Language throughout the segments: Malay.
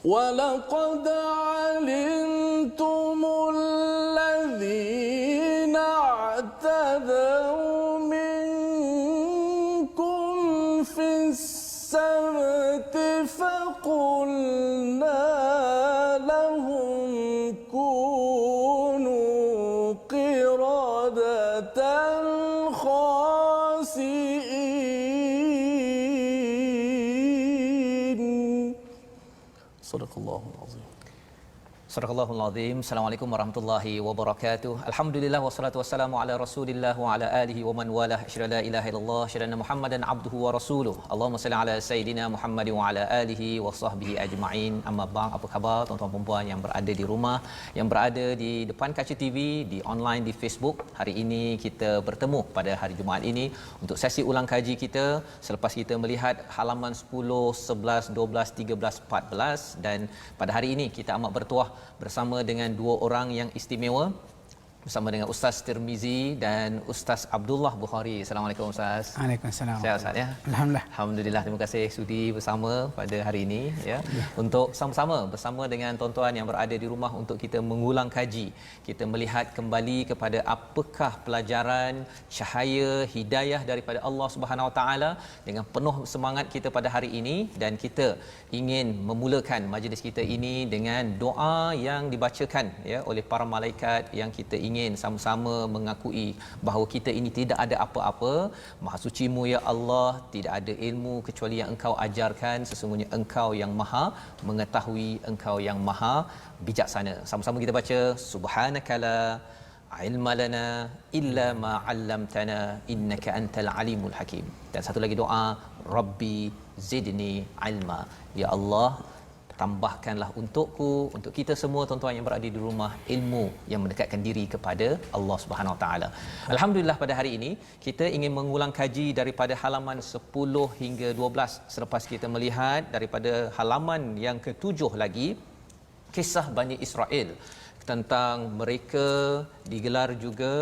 ولقد علمتم الذين اعتدوا منكم في السبت فقلنا لهم كونوا قردة خاسئين. صدق الله العظيم. Surahul Azim. Assalamualaikum warahmatullahi wabarakatuh. Alhamdulillah wassalatu wassalamu ala Rasulillah wa ala alihi wa man walah. Asyhadu la ilaha illallah, asyhadu anna Muhammadan abduhu wa rasuluh. Allahumma salli ala sayidina Muhammad wa ala alihi wa sahbihi ajma'in. Amma ba'd. Apa khabar tuan-tuan dan puan yang berada di rumah, yang berada di depan kaca TV, di online di Facebook. Hari ini kita bertemu pada hari Jumaat ini untuk sesi ulang kaji kita selepas kita melihat halaman 10, 11, 12, 13, 14 dan pada hari ini kita amat bertuah bersama dengan dua orang yang istimewa, bersama dengan Ustaz Tirmizi dan Ustaz Abdullah Bukhari. Assalamualaikum Ustaz. Waalaikumsalam. Sihat Ustaz ya? Alhamdulillah. Alhamdulillah, terima kasih sudi bersama pada hari ini ya. Untuk sama-sama bersama dengan tuan-tuan yang berada di rumah untuk kita mengulang kaji. Kita melihat kembali kepada apakah pelajaran cahaya hidayah daripada Allah Subhanahu Wa Taala dengan penuh semangat kita pada hari ini, dan kita ingin memulakan majlis kita ini dengan doa yang dibacakan ya oleh para malaikat yang kita ingin sama-sama mengakui bahawa kita ini tidak ada apa-apa. Maha suci-Mu ya Allah, tidak ada ilmu kecuali yang Engkau ajarkan. Sesungguhnya Engkau yang Maha mengetahui, Engkau yang Maha bijaksana. Sama-sama kita baca subhanakala ilma lana illa ma 'allamtana innaka antal alimul hakim. Dan satu lagi doa, Rabbi zidni ilma. Ya Allah, tambahkanlah untukku, untuk kita semua tuan-tuan yang berada di rumah, ilmu yang mendekatkan diri kepada Allah Subhanahu Wa Taala. Alhamdulillah, pada hari ini kita ingin mengulang kaji daripada halaman 10 hingga 12 selepas kita melihat daripada halaman yang ke-7 lagi kisah Bani Israel, tentang mereka digelar juga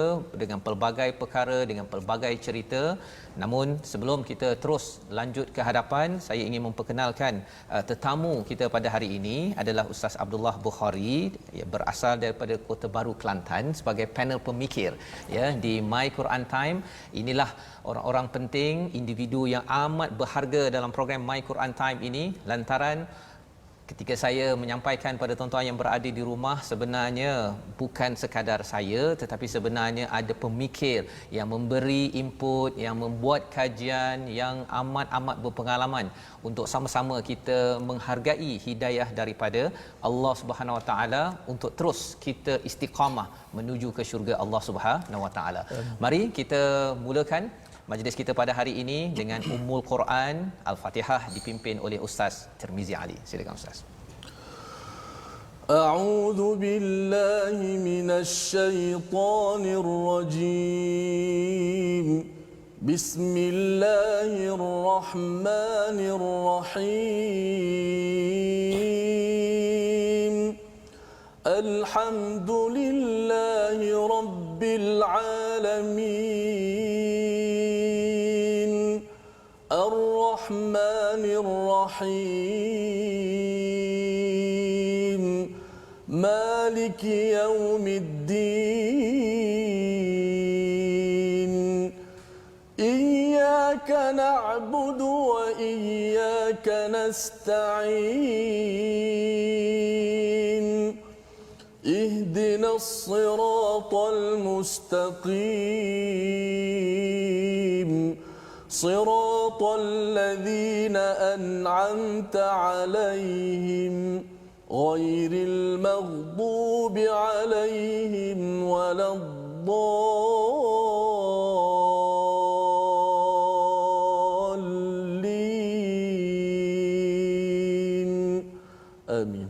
dengan pelbagai perkara, dengan pelbagai cerita. Namun sebelum kita terus lanjut ke hadapan, saya ingin memperkenalkan tetamu kita pada hari ini adalah Ustaz Abdullah Bukhari, berasal daripada Kota Baru, Kelantan, sebagai panel pemikir ya di My Quran Time. Inilah orang-orang penting, individu yang amat berharga dalam program My Quran Time ini, lantaran ketika saya menyampaikan pada tuan-tuan yang berada di rumah, sebenarnya bukan sekadar saya, tetapi sebenarnya ada pemikir yang memberi input, yang membuat kajian yang amat-amat berpengalaman untuk sama-sama kita menghargai hidayah daripada Allah Subhanahu Wa Taala untuk terus kita istiqamah menuju ke syurga Allah Subhanahu Wa Taala. Mari kita mulakan majlis kita pada hari ini dengan Ummul Quran Al-Fatihah dipimpin oleh Ustaz Tirmizi Ali. Silakan Ustaz. A'udzu billahi minasy syaithanir rajim. Bismillahirrahmanirrahim. Alhamdulillahi rabbil alamin. Ar-Rahmanir Rahim. Maliki yaumiddin. Iyyaka na'budu wa iyyaka nasta'in. Ihdinas siratal mustaqim. صراط الذين أنعمت عليهم غير المغضوب عليهم ولا الضالين. آمين.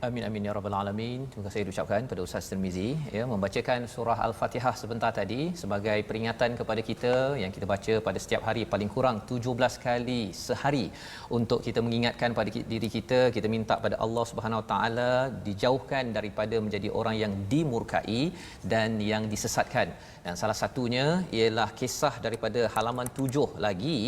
Amin amin ya rabbal alamin. Terima kasih diucapkan pada Ustaz Tirmizi ya, membacakan surah Al-Fatihah sebentar tadi sebagai peringatan kepada kita yang kita baca pada setiap hari paling kurang 17 kali sehari, untuk kita mengingatkan pada diri kita, kita minta pada Allah Subhanahu Wa Taala dijauhkan daripada menjadi orang yang dimurkai dan yang disesatkan. dan salah satunya ialah kisah daripada halaman 7 lagi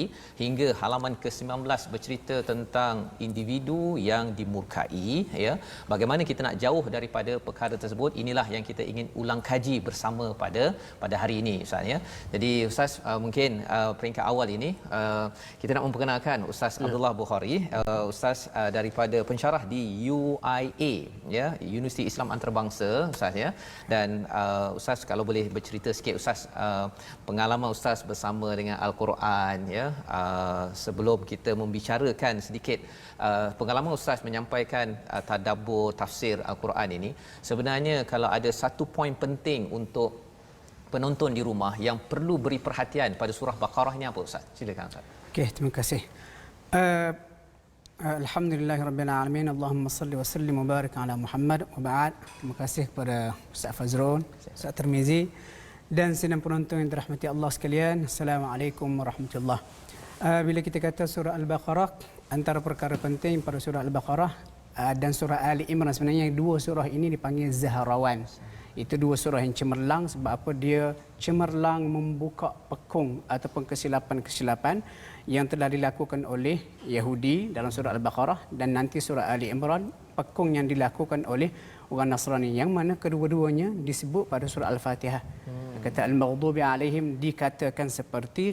hingga halaman ke-19 bercerita tentang individu yang dimurkai, ya. Bagaimana kita nak jauh daripada perkara tersebut, inilah yang kita ingin ulang kaji bersama pada hari ini, Ustaz, ya. Jadi Ustaz, mungkin peringkat awal ini kita nak memperkenalkan Ustaz Abdullah Bukhari, Ustaz daripada pensyarah di UIA, ya, Universiti Islam Antarabangsa, Ustaz, ya. Dan Ustaz, kalau boleh bercerita sikit Ustaz, pengalaman Ustaz bersama dengan Al-Quran, ya, sebelum kita membicarakan sedikit pengalaman Ustaz menyampaikan tadabbur tafsir Al-Quran ini. Sebenarnya kalau ada satu poin penting untuk penonton di rumah yang perlu beri perhatian pada surah Baqarah ni, apa Ustaz? Silakan Ustaz. Okey, terima kasih. Alhamdulillahirabbil alamin. Allahumma salli wa sallim wa barik ala Muhammad wa ba'd. Terima kasih kepada Ustaz Fazrul, Ustaz Tirmizi dan sidang penonton yang dirahmati Allah sekalian. Assalamualaikum warahmatullahi. Bila kita kata surah Al-Baqarah, antara perkara penting pada surah Al-Baqarah dan surah Ali Imran, sebenarnya dua surah ini dipanggil Zahrawan. Itu dua surah yang cemerlang. Sebab apa? Dia cemerlang membuka pekung ataupun kesilapan-kesilapan yang telah dilakukan oleh Yahudi dalam surah Al-Baqarah, dan nanti surah Ali Imran pekung yang dilakukan oleh orang Nasrani, yang mana kedua-duanya disebut pada surah Al-Fatihah. Kata al-maghdubi alaihim dikatakan seperti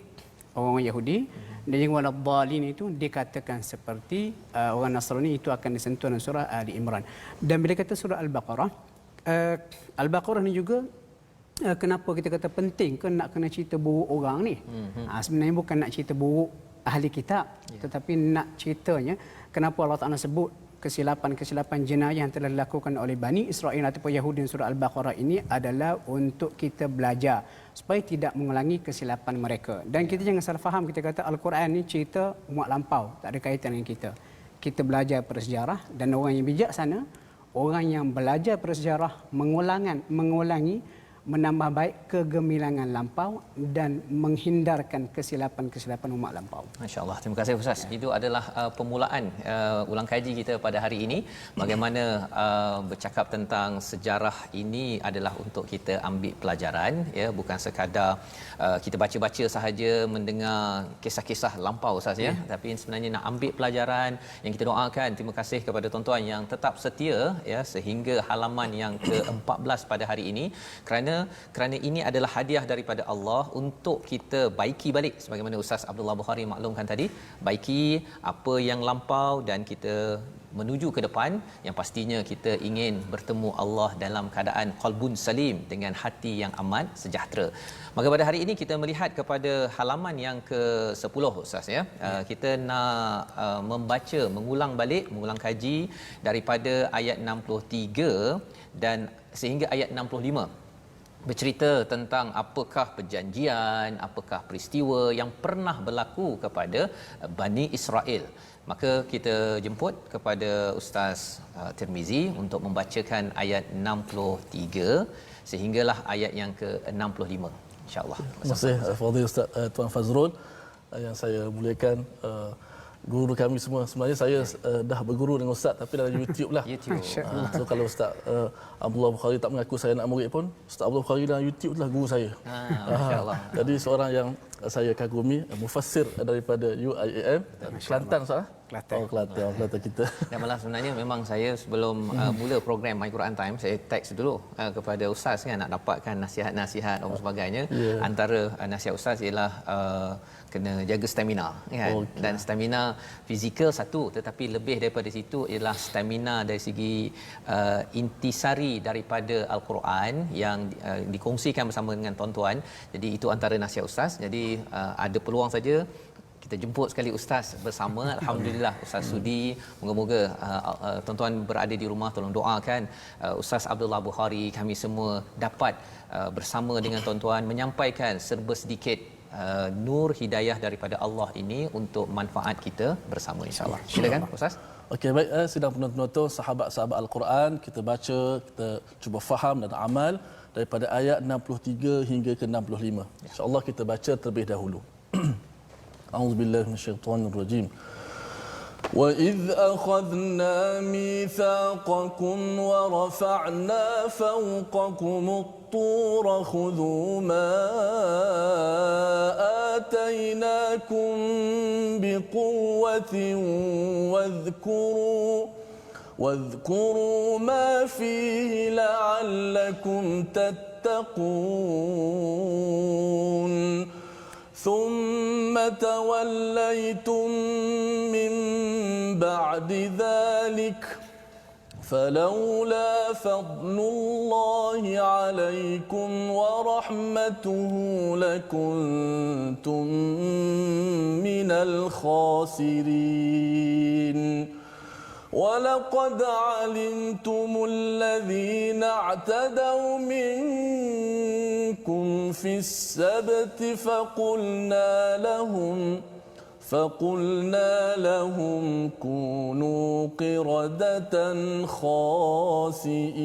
orang Yahudi, dan yang waladhdallin itu dikatakan seperti orang Nasrani. Itu akan disentuh dalam surah Ali Imran. Dan bila kata surah Al-Baqarah, Al-Baqarah ni juga kenapa kita kata penting ke nak kena cerita buruk orang ni? Sebenarnya bukan nak cerita buruk ahli kitab, tetapi nak ceritanya kenapa Allah Ta'ala sebut kesilapan-kesilapan jenayah yang telah dilakukan oleh Bani Israel ataupun Yahudi di surah Al-Baqarah ini adalah untuk kita belajar supaya tidak mengulangi kesilapan mereka. Dan kita jangan salah faham, kita kata Al-Quran ni cerita umat lampau, tak ada kaitan dengan kita. Kita belajar persejarah, dan orang yang bijaksana, orang yang belajar persejarah mengulangi, menambah baik kegemilangan lampau dan menghindarkan kesilapan-kesilapan umat lampau. Masya-Allah. Terima kasih Ustaz. Itu adalah permulaan ulang kaji kita pada hari ini. Bagaimana bercakap tentang sejarah ini adalah untuk kita ambil pelajaran, ya, bukan sekadar kita baca-baca sahaja, mendengar kisah-kisah lampau Ustaz, ya. Tapi sebenarnya nak ambil pelajaran yang kita doakan. Terima kasih kepada tuan-tuan yang tetap setia, ya, sehingga halaman yang ke-14 pada hari ini, kerana ini adalah hadiah daripada Allah untuk kita baiki balik, sebagaimana Ustaz Abdullah Bukhari maklumkan tadi, baiki apa yang lampau dan kita menuju ke depan yang pastinya kita ingin bertemu Allah dalam keadaan qalbun salim, dengan hati yang aman sejahtera. Maka pada hari ini kita melihat kepada halaman yang ke-10 Ustaz, ya. Kita nak mengulang kaji daripada ayat 63 dan sehingga ayat 65, bercerita tentang apakah perjanjian, apakah peristiwa yang pernah berlaku kepada Bani Israel. Maka kita jemput kepada Ustaz Tirmizi untuk membacakan ayat 63 sehinggalah ayat yang ke-65, insya-Allah. Terima kasih Fadhil Ustaz Tuan Fazrul yang saya muliakan. Guru kami semua, sebenarnya saya dah berguru dengan Ustaz tapi dalam YouTube lah. So kalau Ustaz Abdullah Bukhari tak mengaku saya nak murid pun, Ustaz Abdullah Bukhari dalam YouTube itulah guru saya. Masya-Allah. Jadi seorang yang saya kagumi, mufassir daripada UIAM Kelantan, Ustaz. Kelantan. Oh, Kelantan kita. Dan malah sebenarnya memang saya sebelum mula program My Quran Time, saya teks dulu kepada Ustaz kan, nak dapatkan nasihat-nasihat dan sebagainya. Antara nasihat Ustaz ialah kena jaga stamina, kan. Dan stamina fizikal satu, tetapi lebih daripada situ ialah stamina dari segi intisari daripada Al-Quran yang dikongsikan bersama dengan tuan-tuan. Jadi itu antara nasihat Ustaz. Jadi ada peluang saja kita jemput sekali Ustaz bersama. Alhamdulillah Ustaz Sudi, moga-moga tuan-tuan berada di rumah tolong doakan Ustaz Abdullah Bukhari, kami semua dapat bersama dengan tuan-tuan menyampaikan serba sedikit nur hidayah daripada Allah ini untuk manfaat kita bersama, insya-Allah. Silakan Ustaz. Okey, baik, sidang penonton-penonton, sahabat-sahabat Al-Quran, kita baca, kita cuba faham dan amal daripada ayat 63 hingga ke 65. Insya-Allah kita baca terlebih dahulu. A'udzubillahi minasyaitonirrajim. وإذ أخذنا ميثاقكم ورفعنا فوقكم الطور خذوا ما آتيناكم بقوة واذكروا ما فيه لعلكم تتقون ثم توليتم من بعد ذلك فلولا فضل الله عليكم ورحمته لكنتم من الخاسرين ولقد علمتم الذين اعتدوا منكم في السبت فقلنا لهم كونوا قردة خاسئين.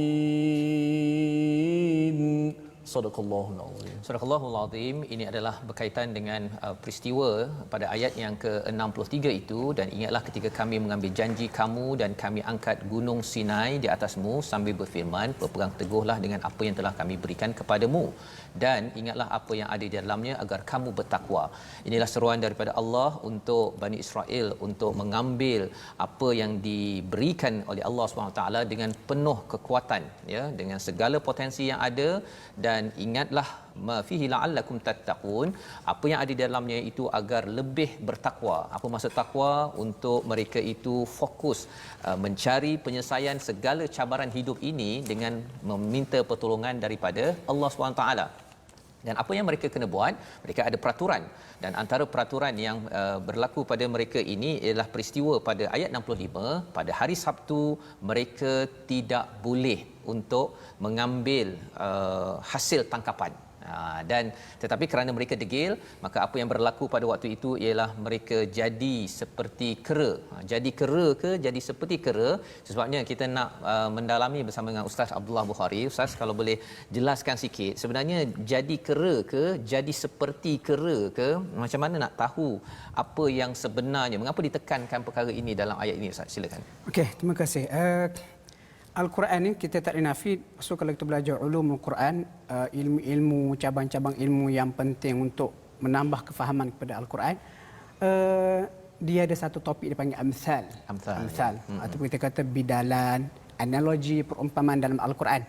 Sadaqallahul Azim. Sadaqallahul Azim. Ini adalah berkaitan dengan peristiwa pada ayat yang ke-63 itu, dan ingatlah ketika kami mengambil janji kamu dan kami angkat gunung Sinai di atasmu sambil berfirman, berpegang teguhlah dengan apa yang telah kami berikan kepadamu dan ingatlah apa yang ada di dalamnya agar kamu bertakwa. Inilah seruan daripada Allah untuk Bani Israel untuk mengambil apa yang diberikan oleh Allah SWT dengan penuh kekuatan, ya, dengan segala potensi yang ada, dan ingatlah ma fihi la'allakum tattaqun, apa yang ada di dalamnya itu agar lebih bertakwa. Apa maksud takwa? Untuk mereka itu fokus mencari penyelesaian segala cabaran hidup ini dengan meminta pertolongan daripada Allah SWT. Dan apa yang mereka kena buat? Mereka ada peraturan, dan antara peraturan yang berlaku pada mereka ini ialah peristiwa pada ayat 65, pada hari Sabtu mereka tidak boleh untuk mengambil hasil tangkapan. Dan tetapi kerana mereka degil, maka apa yang berlaku pada waktu itu ialah mereka jadi seperti kera. Jadi kera ke jadi seperti kera? Sebabnya kita nak mendalami bersama dengan Ustaz Abdullah Bukhari. Ustaz, kalau boleh jelaskan sikit, sebenarnya jadi kera ke jadi seperti kera ke, macam mana nak tahu apa yang sebenarnya, mengapa ditekankan perkara ini dalam ayat ini, Ustaz? Silakan. Okey, terima kasih. Al-Quran ni kita tak dinafi. So kalau kita belajar ulumul Quran, ilmu-ilmu, cabang-cabang ilmu yang penting untuk menambah kefahaman kepada Al-Quran, dia ada satu topik dipanggil amsal. Ataupun kita kata bidalan, analogi, perumpamaan dalam Al-Quran.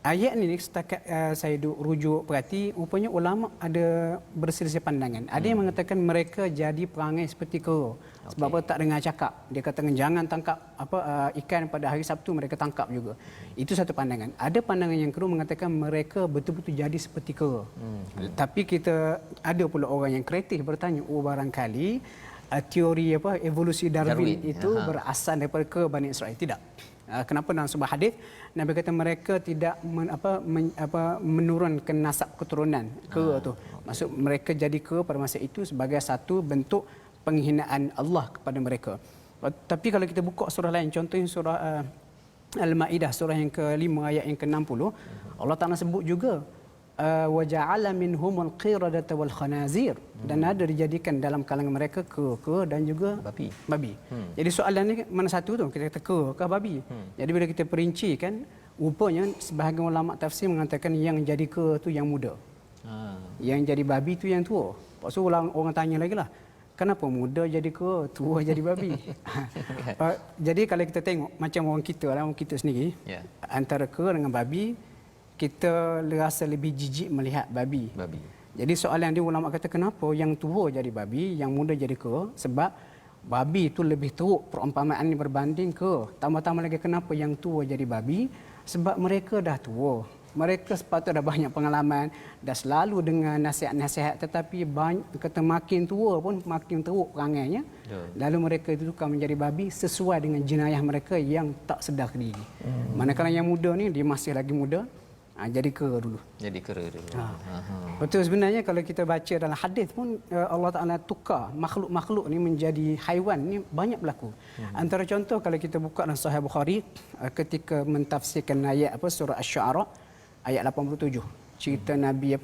Ayat ni setakat saya rujuk perhati, rupanya ulama ada berselisih pandangan. Ada yang mengatakan mereka jadi perangai seperti kera. Sebab apa? Tak dengar cakap. Dia kata jangan tangkap ikan pada hari Sabtu, mereka tangkap juga. Itu satu pandangan. Ada pandangan yang kedua mengatakan mereka betul-betul jadi seperti kera. Tapi kita ada pula orang yang kreatif bertanya, barangkali teori evolusi Darwin itu berasal daripada kera Bani Israel. Tidak. Kenapa? Dalam sebuah hadis Nabi kata mereka tidak menurunkan nasab keturunan kera tu. Maksud mereka jadi kera pada masa itu sebagai satu bentuk penghinaan Allah kepada mereka. Tapi kalau kita buka surah lain, contohnya surah Al-Maidah, surah yang ke-5 ayat yang ke-60, Allah Taala sebut juga wa ja'ala minhumul qiradata wal khanazir, dan ada dijadikan dalam kalangan mereka kera dan juga babi. Jadi soalan ni mana satu tu? Kita kata kera ke babi? Jadi bila kita perincikan, rupanya sebahagian ulama tafsir mengatakan yang jadi kera tu yang muda. Yang jadi babi tu yang tua. Lepas tu orang tanya lagi lah, kenapa muda jadi kera, tua jadi babi? Jadi kalau kita tengok macam orang kita sendiri, antara kera dengan babi, kita rasa lebih jijik melihat babi. Jadi soalan dia, ulama kata kenapa yang tua jadi babi, yang muda jadi kera? Sebab babi itu lebih teruk perumpamaan ini berbanding kera. Tambah-tambah lagi kenapa yang tua jadi babi? Sebab mereka dah tua. Mereka sepatutnya dah banyak pengalaman, dah selalu dengan nasihat-nasihat, tetapi kata makin tua pun makin teruk perangainya. Lalu mereka itu tukar menjadi babi sesuai dengan jenayah mereka yang tak sedar diri. Manakala yang muda ni, dia masih lagi muda, jadi kera dulu. Betul, sebenarnya kalau kita baca dalam hadis pun Allah Taala tukar makhluk-makhluk ni menjadi haiwan ni banyak berlaku. Antara contoh kalau kita buka dalam Sahih Bukhari ketika mentafsirkan ayat surah Asy-Syu'ara ayat 87, cerita Nabi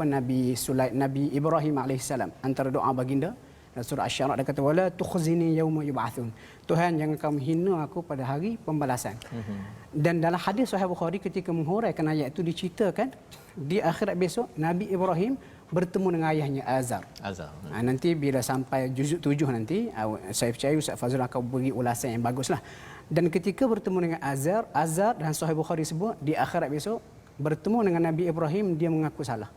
Ibrahim alaihissalam, antara doa baginda Dan surah Asy-Syara dia kata wala tukhzini yauma yub'atsun. Tuhan jangan kamu hina aku pada hari pembalasan. Dan dalam hadis Sahih Bukhari ketika menghuraikan ayat itu diceritakan di akhirat besok Nabi Ibrahim bertemu dengan ayahnya Azar. Nanti bila sampai juzuk 7 nanti saya percaya Ustaz Fazrul akan beri ulasan yang baguslah. Dan ketika bertemu dengan Azar dan Sahih Bukhari sebut di akhirat besok bertemu dengan Nabi Ibrahim dia mengaku salah.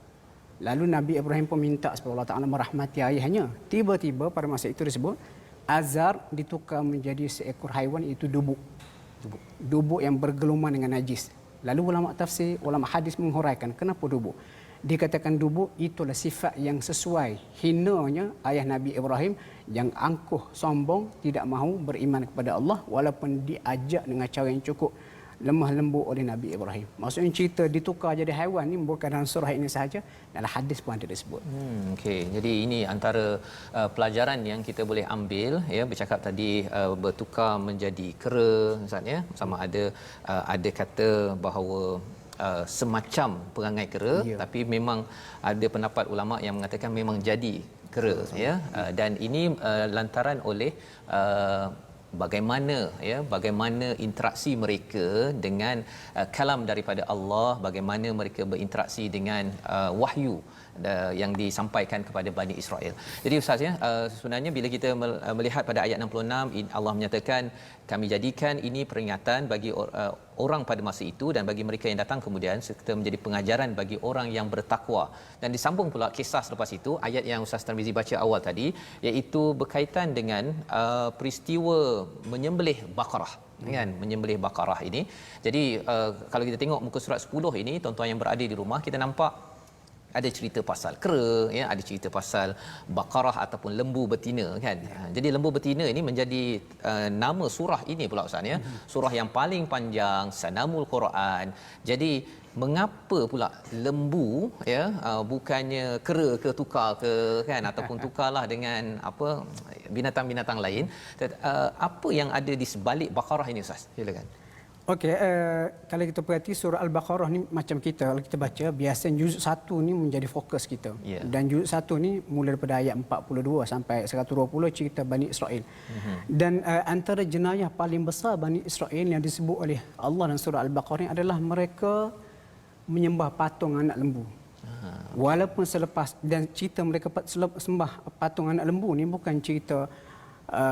Lalu Nabi Ibrahim pun minta supaya Allah Taala merahmati ayahnya. Tiba-tiba pada masa itu disebut Azar ditukar menjadi seekor haiwan iaitu dubuk. Dubuk yang bergeluman dengan najis. Lalu ulama tafsir, ulama hadis menghuraikan kenapa dubuk. Dikatakan dubuk itulah sifat yang sesuai hinanya ayah Nabi Ibrahim yang angkuh, sombong, tidak mahu beriman kepada Allah walaupun diajak dengan cara yang cukup lemah lembut oleh Nabi Ibrahim. Maksudnya cerita ditukar jadi haiwan ni bukan dalam surah ini sahaja, dalam hadis pun ada disebut. Okey, jadi ini antara pelajaran yang kita boleh ambil ya, bercakap tadi bertukar menjadi kera Ustaz ya, sama ada kata bahawa semacam perangai kera, tapi memang ada pendapat ulama yang mengatakan memang jadi kera ya, dan ini lantaran oleh bagaimana interaksi mereka dengan kalam daripada Allah, bagaimana mereka berinteraksi dengan wahyu yang disampaikan kepada Bani Israel. Jadi Ustaz ya, sebenarnya bila kita melihat pada ayat 66 Allah menyatakan kami jadikan ini peringatan bagi orang pada masa itu dan bagi mereka yang datang kemudian serta menjadi pengajaran bagi orang yang bertakwa. Dan disambung pula kisah selepas itu ayat yang Ustaz Tarmizi baca awal tadi, iaitu berkaitan dengan peristiwa menyembelih Baqarah kan, menyembelih Baqarah ini. Jadi kalau kita tengok muka surat 10 ini, tuan-tuan yang berada di rumah, kita nampak ada cerita pasal kera ya, ada cerita pasal Baqarah ataupun lembu betina kan. Jadi lembu betina ini menjadi nama surah ini pula Ustaz ya. Surah yang paling panjang, sanamul Quran. Jadi mengapa pula lembu ya, bukannya kera ke tukar ke kan, ataupun tukarlah dengan apa binatang-binatang lain. Apa yang ada di sebalik Baqarah ini Ustaz? Silakan. Okey, kalau kita perhati surah Al-Baqarah ni macam kita kalau kita baca biasanya juzuk 1 ni menjadi fokus kita. Dan juzuk 1 ni mula daripada ayat 42 sampai 120 cerita Bani Israel. Dan antara jenayah paling besar Bani Israel yang disebut oleh Allah dalam surah Al-Baqarah ni adalah mereka menyembah patung anak lembu. Walaupun selepas dan cerita mereka sembah patung anak lembu ni bukan cerita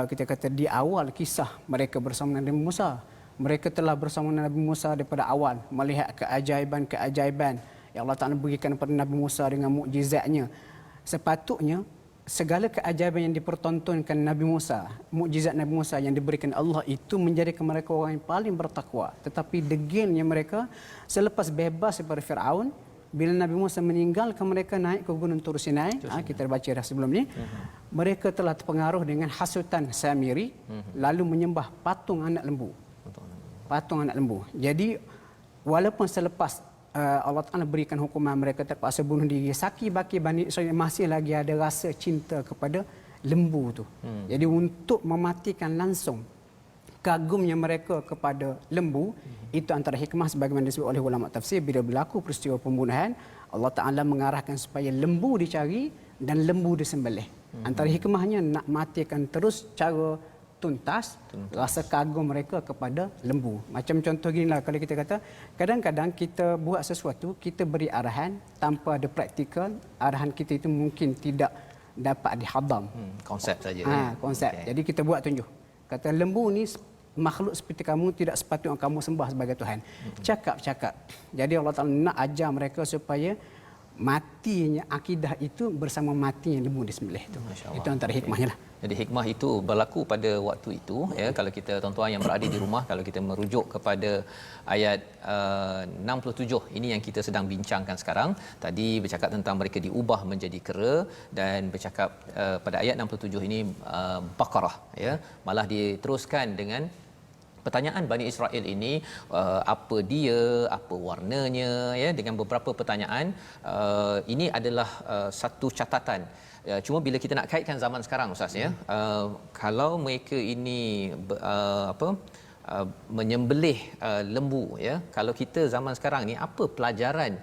kita kata di awal kisah mereka bersama Nabi Musa. Mereka telah bersama Nabi Musa daripada awal melihat keajaiban-keajaiban yang Allah Ta'ala berikan kepada Nabi Musa dengan mukjizatnya. Sepatutnya segala keajaiban yang dipertontonkan Nabi Musa, mukjizat Nabi Musa yang diberikan Allah itu menjadikan mereka orang yang paling bertakwa. Tetapi degilnya mereka selepas bebas daripada Firaun, bila Nabi Musa meninggalkan mereka naik ke Gunung Tur Sinai, kita baca dah sebelum ni, mereka telah terpengaruh dengan hasutan Samiri, lalu menyembah patung anak lembu. Patung anak lembu. Jadi walaupun selepas Allah Ta'ala berikan hukuman mereka terpaksa bunuh diri, saki baki Bani Israel masih lagi ada rasa cinta kepada lembu tu. Jadi untuk mematikan langsung kagumnya mereka kepada lembu, itu antara hikmah sebagaimana disebut oleh ulama tafsir, bila berlaku peristiwa pembunuhan Allah Ta'ala mengarahkan supaya lembu dicari dan lembu disembelih. Antara hikmahnya nak matikan terus cara tuntas rasa kagum mereka kepada lembu. Macam contoh ginilah, kalau kita kata kadang-kadang kita buat sesuatu, kita beri arahan tanpa ada praktikal, arahan kita itu mungkin tidak dapat dihadam. Konsep saja. Konsep. Okay. Jadi kita buat tunjuk. Kata lembu ni makhluk seperti kamu, tidak sepatutnya kamu sembah sebagai Tuhan. Cakap-cakap. Jadi Allah Ta'ala nak ajar mereka supaya matinya akidah itu bersama matinya lembu disembelih itu. Itu antara hikmahnya lah. Jadi hikmah itu berlaku pada waktu itu ya. Kalau kita tuan-tuan yang berada di rumah, kalau kita merujuk kepada ayat 67 ini yang kita sedang bincangkan sekarang, tadi bercakap tentang mereka diubah menjadi kera, dan bercakap pada ayat 67 ini Baqarah ya, malah diteruskan dengan pertanyaan Bani Israel ini, apa dia, apa warnanya ya, dengan beberapa pertanyaan. Ini adalah satu catatan. Cuma bila kita nak kaitkan zaman sekarang Ustaz ya, kalau mereka ini menyembelih lembu ya. Kalau kita zaman sekarang ni, apa pelajaran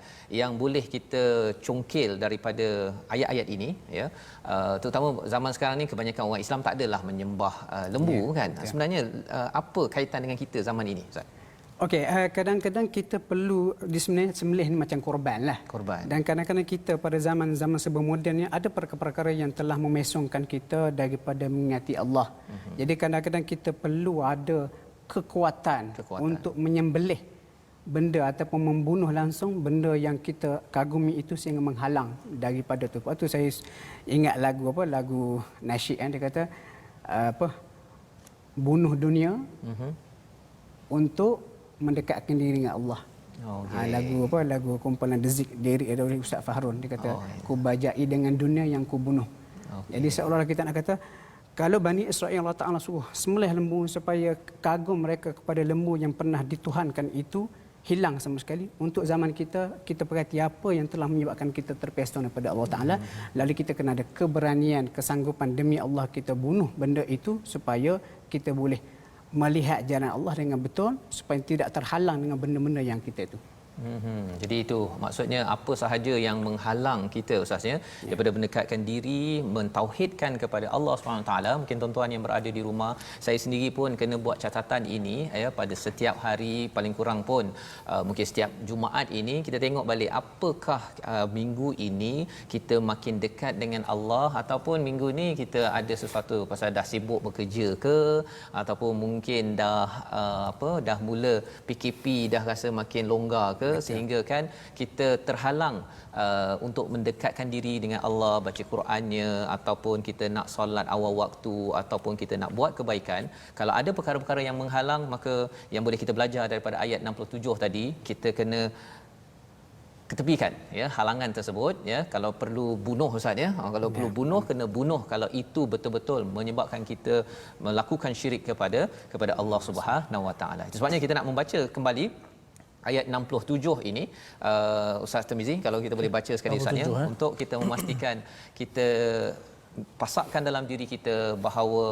yang boleh kita congkil daripada ayat-ayat ini ya? Terutama zaman sekarang ni kebanyakan orang Islam tak adalah menyembah lembu kan. Sebenarnya apa kaitan dengan kita zaman ini Ustaz? Okey, kadang-kadang kita perlu di sebenarnya sembelih ni macam korban lah. Korban. Dan kadang-kadang kita pada zaman-zaman serba moden ni ada perkara-perkara yang telah memesongkan kita daripada mengingati Allah. Jadi kadang-kadang kita perlu ada kekuatan untuk menyembelih benda ataupun membunuh langsung benda yang kita kagumi itu sehingga menghalang daripada tu. Lepas tu saya ingat lagu nasyid kan, dia kata bunuh dunia untuk mendekatkan diri dengan Allah. Lagu kumpulan Dezik lirik dari Ustaz Fahrun, dia kata ku bajai dengan dunia yang ku bunuh. Jadi seolah-olah kita nak kata kalau Bani Israel Allah Ta'ala suruh sembelih lembu supaya kagum mereka kepada lembu yang pernah dituhankan itu hilang sama sekali. Untuk zaman kita perhati apa yang telah menyebabkan kita terpesong daripada Allah Ta'ala, lalu kita kena ada keberanian, kesanggupan demi Allah kita bunuh benda itu supaya kita boleh melihat jalan Allah dengan betul supaya tidak terhalang dengan benda-benda yang kita itu. Jadi itu maksudnya apa sahaja yang menghalang kita Ustaz ya, daripada mendekatkan diri, mentauhidkan kepada Allah SWT. Mungkin tuan-tuan yang berada di rumah, saya sendiri pun kena buat catatan ini ya, pada setiap hari paling kurang pun mungkin setiap Jumaat ini kita tengok balik apakah minggu ini kita makin dekat dengan Allah, ataupun minggu ni kita ada sesuatu pasal dah sibuk bekerja ke, ataupun mungkin dah mula PKP dah rasa makin longgar ke, sehingga kan kita terhalang untuk mendekatkan diri dengan Allah, baca Qurannya, ataupun kita nak solat awal waktu, ataupun kita nak buat kebaikan. Kalau ada perkara-perkara yang menghalang, maka yang boleh kita belajar daripada ayat 67 tadi, kita kena ketepikan ya halangan tersebut ya. Kalau perlu bunuh Ustaz ya, kalau perlu bunuh, kena bunuh kalau itu betul-betul menyebabkan kita melakukan syirik kepada Allah Subhanahu Wa Taala. Sebabnya kita nak membaca kembali ayat 67 ini, Ustaz Tirmizi, kalau kita boleh baca sekali Ustaz ya, untuk kita memastikan kita pasakkan dalam diri kita bahawa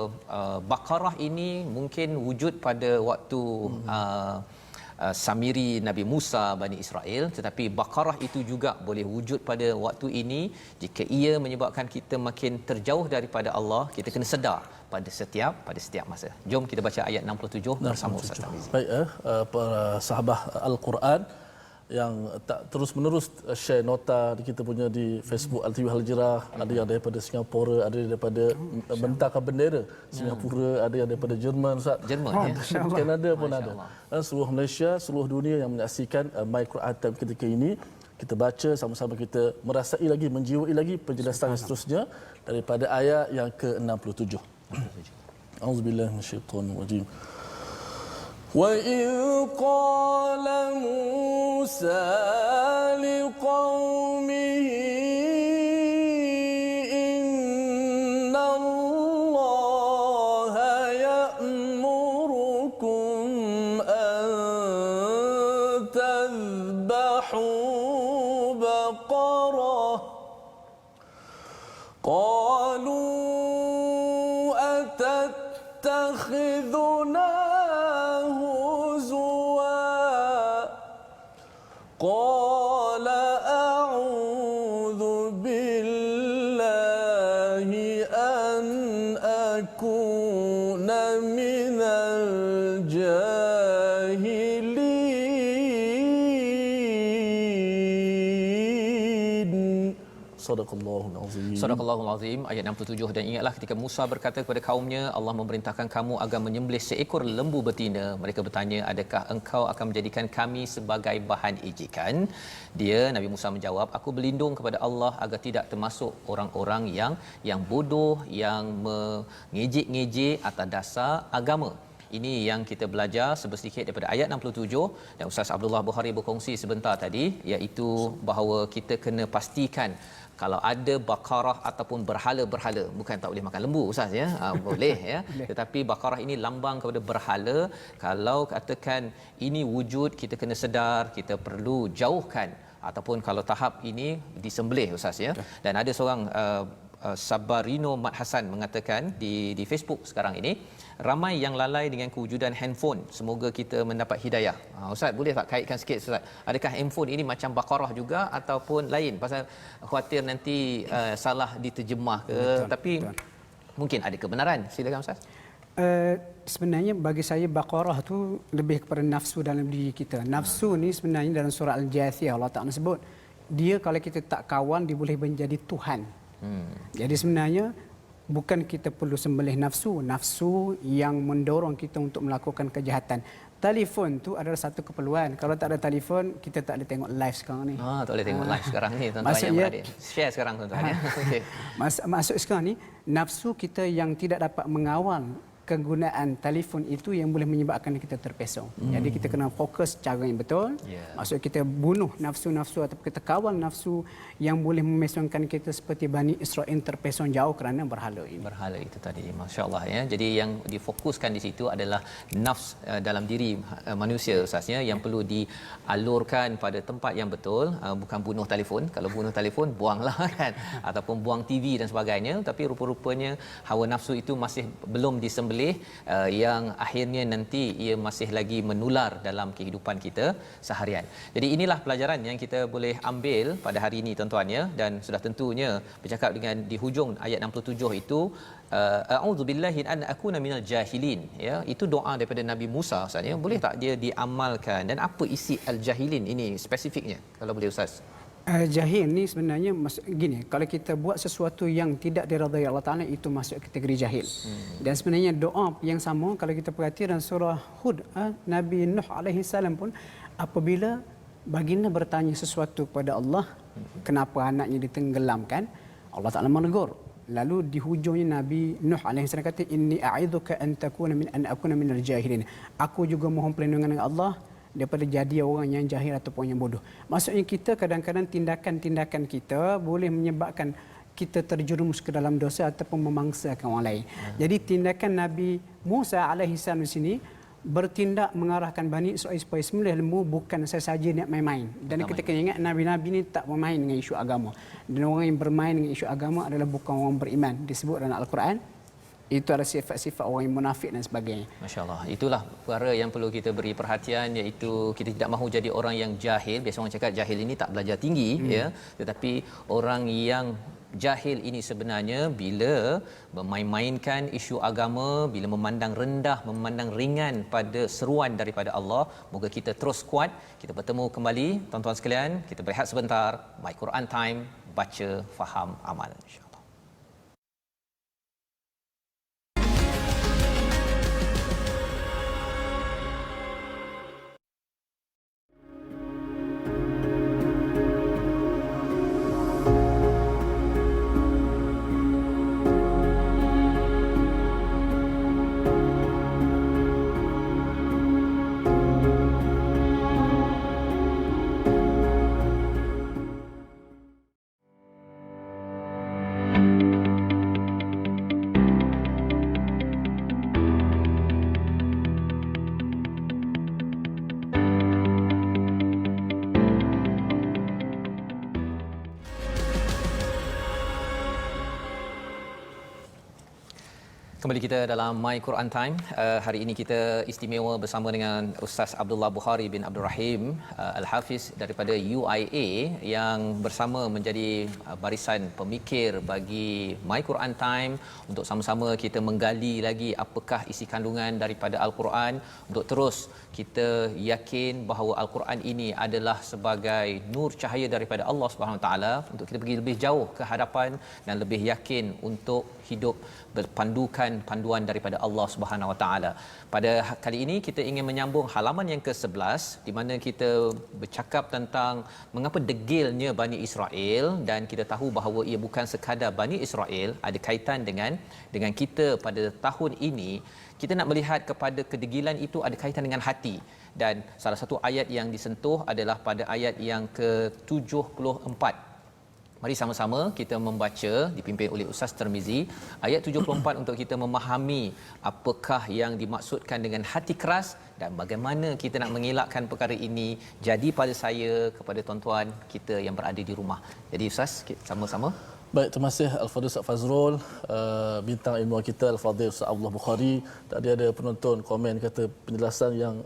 Baqarah ini mungkin wujud pada waktu Samiri Nabi Musa Bani Israel, tetapi Baqarah itu juga boleh wujud pada waktu ini jika ia menyebabkan kita makin terjauh daripada Allah. Kita kena sedar pada setiap masa. Jom kita baca ayat 67 bersama Ustaz Tamizi. Baik, para sahabat Al-Quran yang tak terus-menerus share nota kita punya di Facebook Al-TV Al-Hijrah, ada yang daripada Singapura, ada yang daripada bentangkan bendera Singapura, ada yang daripada Jerman, Ustaz. Jerman ya. Kanada pun ada. Seluruh Malaysia, seluruh dunia yang menyaksikan My Quran Time ketika ini. Kita baca sama-sama, kita merasai lagi, menjiwai lagi penjelasan seterusnya daripada ayat yang ke-67. Auzubillahi minasyaitonir rajim. وَإِذْ قَالَ مُوسَى لِقَوْمِهِ إِنَّ اللَّهَ يَأْمُرُكُمْ أَن تَذْبَحُوا بَقَرَةً قَالُوا أَتَتَّخِذُنَا قال أعوذ بالله أن أكون من الجاهلين. Sadaqallahul azim. Sadaqallahul azim. Ayat 67. Dan ingatlah ketika Musa berkata kepada kaumnya, Allah memerintahkan kamu agar menyembelih seekor lembu betina. Mereka bertanya, adakah engkau akan menjadikan kami sebagai bahan ejekan? Dia, Nabi Musa menjawab, aku berlindung kepada Allah agar tidak termasuk orang-orang yang bodoh, yang mengejek-ngejek atas dasar agama. Ini yang kita belajar sedikit daripada ayat 67, dan Ustaz Abdullah Bukhari berkongsi sebentar tadi, iaitu bahawa kita kena pastikan kalau ada Baqarah ataupun berhala-berhala, bukan tak boleh makan lembu Ustaz ya, boleh ya, tetapi Baqarah ini lambang kepada berhala. Kalau katakan ini wujud, kita kena sedar, kita perlu jauhkan, ataupun kalau tahap ini disembelih Ustaz ya. Dan ada seorang Sabarino Mat Hasan mengatakan di Facebook sekarang ini, ramai yang lalai dengan kewujudan handphone. Semoga kita mendapat hidayah. Ustaz, boleh tak kaitkan sikit Ustaz? Adakah handphone ini macam Baqarah juga ataupun lain? Pasal khawatir nanti salah diterjemah ke. Betul, tapi betul. mungkin ada kebenaran. Silakan Ustaz. Sebenarnya bagi saya Baqarah tu lebih kepada nafsu dalam diri kita. Nafsu ni sebenarnya dalam surah Al-Jathiyah Allah Ta'ala sebut, dia kalau kita tak kawan dia boleh menjadi Tuhan. Jadi sebenarnya bukan kita perlu sembelih nafsu, nafsu yang mendorong kita untuk melakukan kejahatan. Telefon tu adalah satu keperluan. Kalau tak ada telefon, kita tak boleh tengok live sekarang ni. Tak boleh tengok live sekarang ni tuan-tuan yang Maksudnya- berada. Share sekarang tuan-tuan ya. Okey. Maksud sekarang ni, nafsu kita yang tidak dapat mengawal kegunaan telefon itu yang boleh menyebabkan kita terpesong. Jadi kita kena fokus cara yang betul. Yeah. Maksud kita bunuh nafsu-nafsu atau kita kawal nafsu yang boleh memesongkan kita seperti Bani Israel terpesong jauh kerana berhala ini. Berhala itu tadi, masya-Allah ya. Jadi yang difokuskan di situ adalah nafs dalam diri manusia Ustaznya yang perlu dialurkan pada tempat yang betul, bukan bunuh telefon. Kalau bunuh telefon buanglah kan, ataupun buang TV dan sebagainya. Tapi rupa-rupanya hawa nafsu itu masih belum disembelih, yang akhirnya nanti ia masih lagi menular dalam kehidupan kita seharian. Jadi inilah pelajaran yang kita boleh ambil pada hari ini tuan-tuan ya. Dan sudah tentunya bercakap dengan di hujung ayat 67 itu, a'udzubillahi an akuna minal jahilin ya, itu doa daripada Nabi Musa Ustaz ya. Boleh tak dia diamalkan, dan apa isi al-jahilin ini spesifiknya kalau boleh Ustaz? Jahil ni sebenarnya gini, kalau kita buat sesuatu yang tidak diridai Allah Ta'ala, itu masuk kategori jahil. Dan sebenarnya doa yang sama kalau kita perhati dalam surah Hud, Nabi Nuh alaihi salam pun apabila baginda bertanya sesuatu kepada Allah, kenapa anaknya ditenggelamkan, Allah Ta'ala menegur. Lalu di hujungnya Nabi Nuh alaihi salam kata, inni a'idzuka an takuna min an akuna minal jahilin. Aku juga mohon perlindungan dengan Allah daripada jadi orang yang jahil ataupun yang bodoh. Maksudnya kita kadang-kadang tindakan-tindakan kita boleh menyebabkan kita terjerumus ke dalam dosa ataupun memangsakan orang lain. Jadi tindakan Nabi Musa alaihi salam di sini bertindak mengarahkan Bani Israel supaya sembelih lembu, bukan sahaja nak main-main. Dan kita kena ingat Nabi-Nabi ni tak bermain dengan isu agama. Dan orang yang bermain dengan isu agama adalah bukan orang beriman. Disebut dalam Al-Quran, itu adalah sifat-sifat orang yang munafik dan sebagainya. Masya-Allah. Itulah perkara yang perlu kita beri perhatian, iaitu kita tidak mahu jadi orang yang jahil. Biasa orang cakap jahil ini tak belajar tinggi ya, tetapi orang yang jahil ini sebenarnya bila memain-mainkan isu agama, bila memandang rendah, memandang ringan pada seruan daripada Allah. Moga kita terus kuat. Kita bertemu kembali tuan-tuan sekalian. Kita berehat sebentar. My Quran Time, baca, faham, amal, insya-Allah. Kembali kita dalam My Quran Time. Hari ini kita istimewa bersama dengan Ustaz Abdullah Bukhari bin Abdul Rahim Al-Hafiz daripada UIA, yang bersama menjadi barisan pemikir bagi My Quran Time untuk sama-sama kita menggali lagi apakah isi kandungan daripada Al-Quran, untuk terus kita yakin bahawa Al-Quran ini adalah sebagai nur cahaya daripada Allah Subhanahu Wa Taala, untuk kita pergi lebih jauh ke hadapan dan lebih yakin untuk hidup berpandukan panduan daripada Allah Subhanahu Wa Taala. Pada kali ini kita ingin menyambung halaman yang ke-11 di mana kita bercakap tentang mengapa degilnya Bani Israel, dan kita tahu bahawa ia bukan sekadar Bani Israel, ada kaitan dengan kita pada tahun ini. Kita nak melihat kepada kedegilan itu ada kaitan dengan hati, dan salah satu ayat yang disentuh adalah pada ayat yang ke-74. Mari sama-sama kita membaca dipimpin oleh Ustaz Tirmizi ayat 74 untuk kita memahami apakah yang dimaksudkan dengan hati keras dan bagaimana kita nak mengelakkan perkara ini jadi pada saya, kepada tuan-tuan kita yang berada di rumah. Jadi Ustaz, sama-sama. Baik, terima kasih Al-Fadhil Ustaz Fazrul, bintang ilmuwan kita Al-Fadhil Ustaz Abdullah Bukhari. Tadi ada penonton komen kata penjelasan yang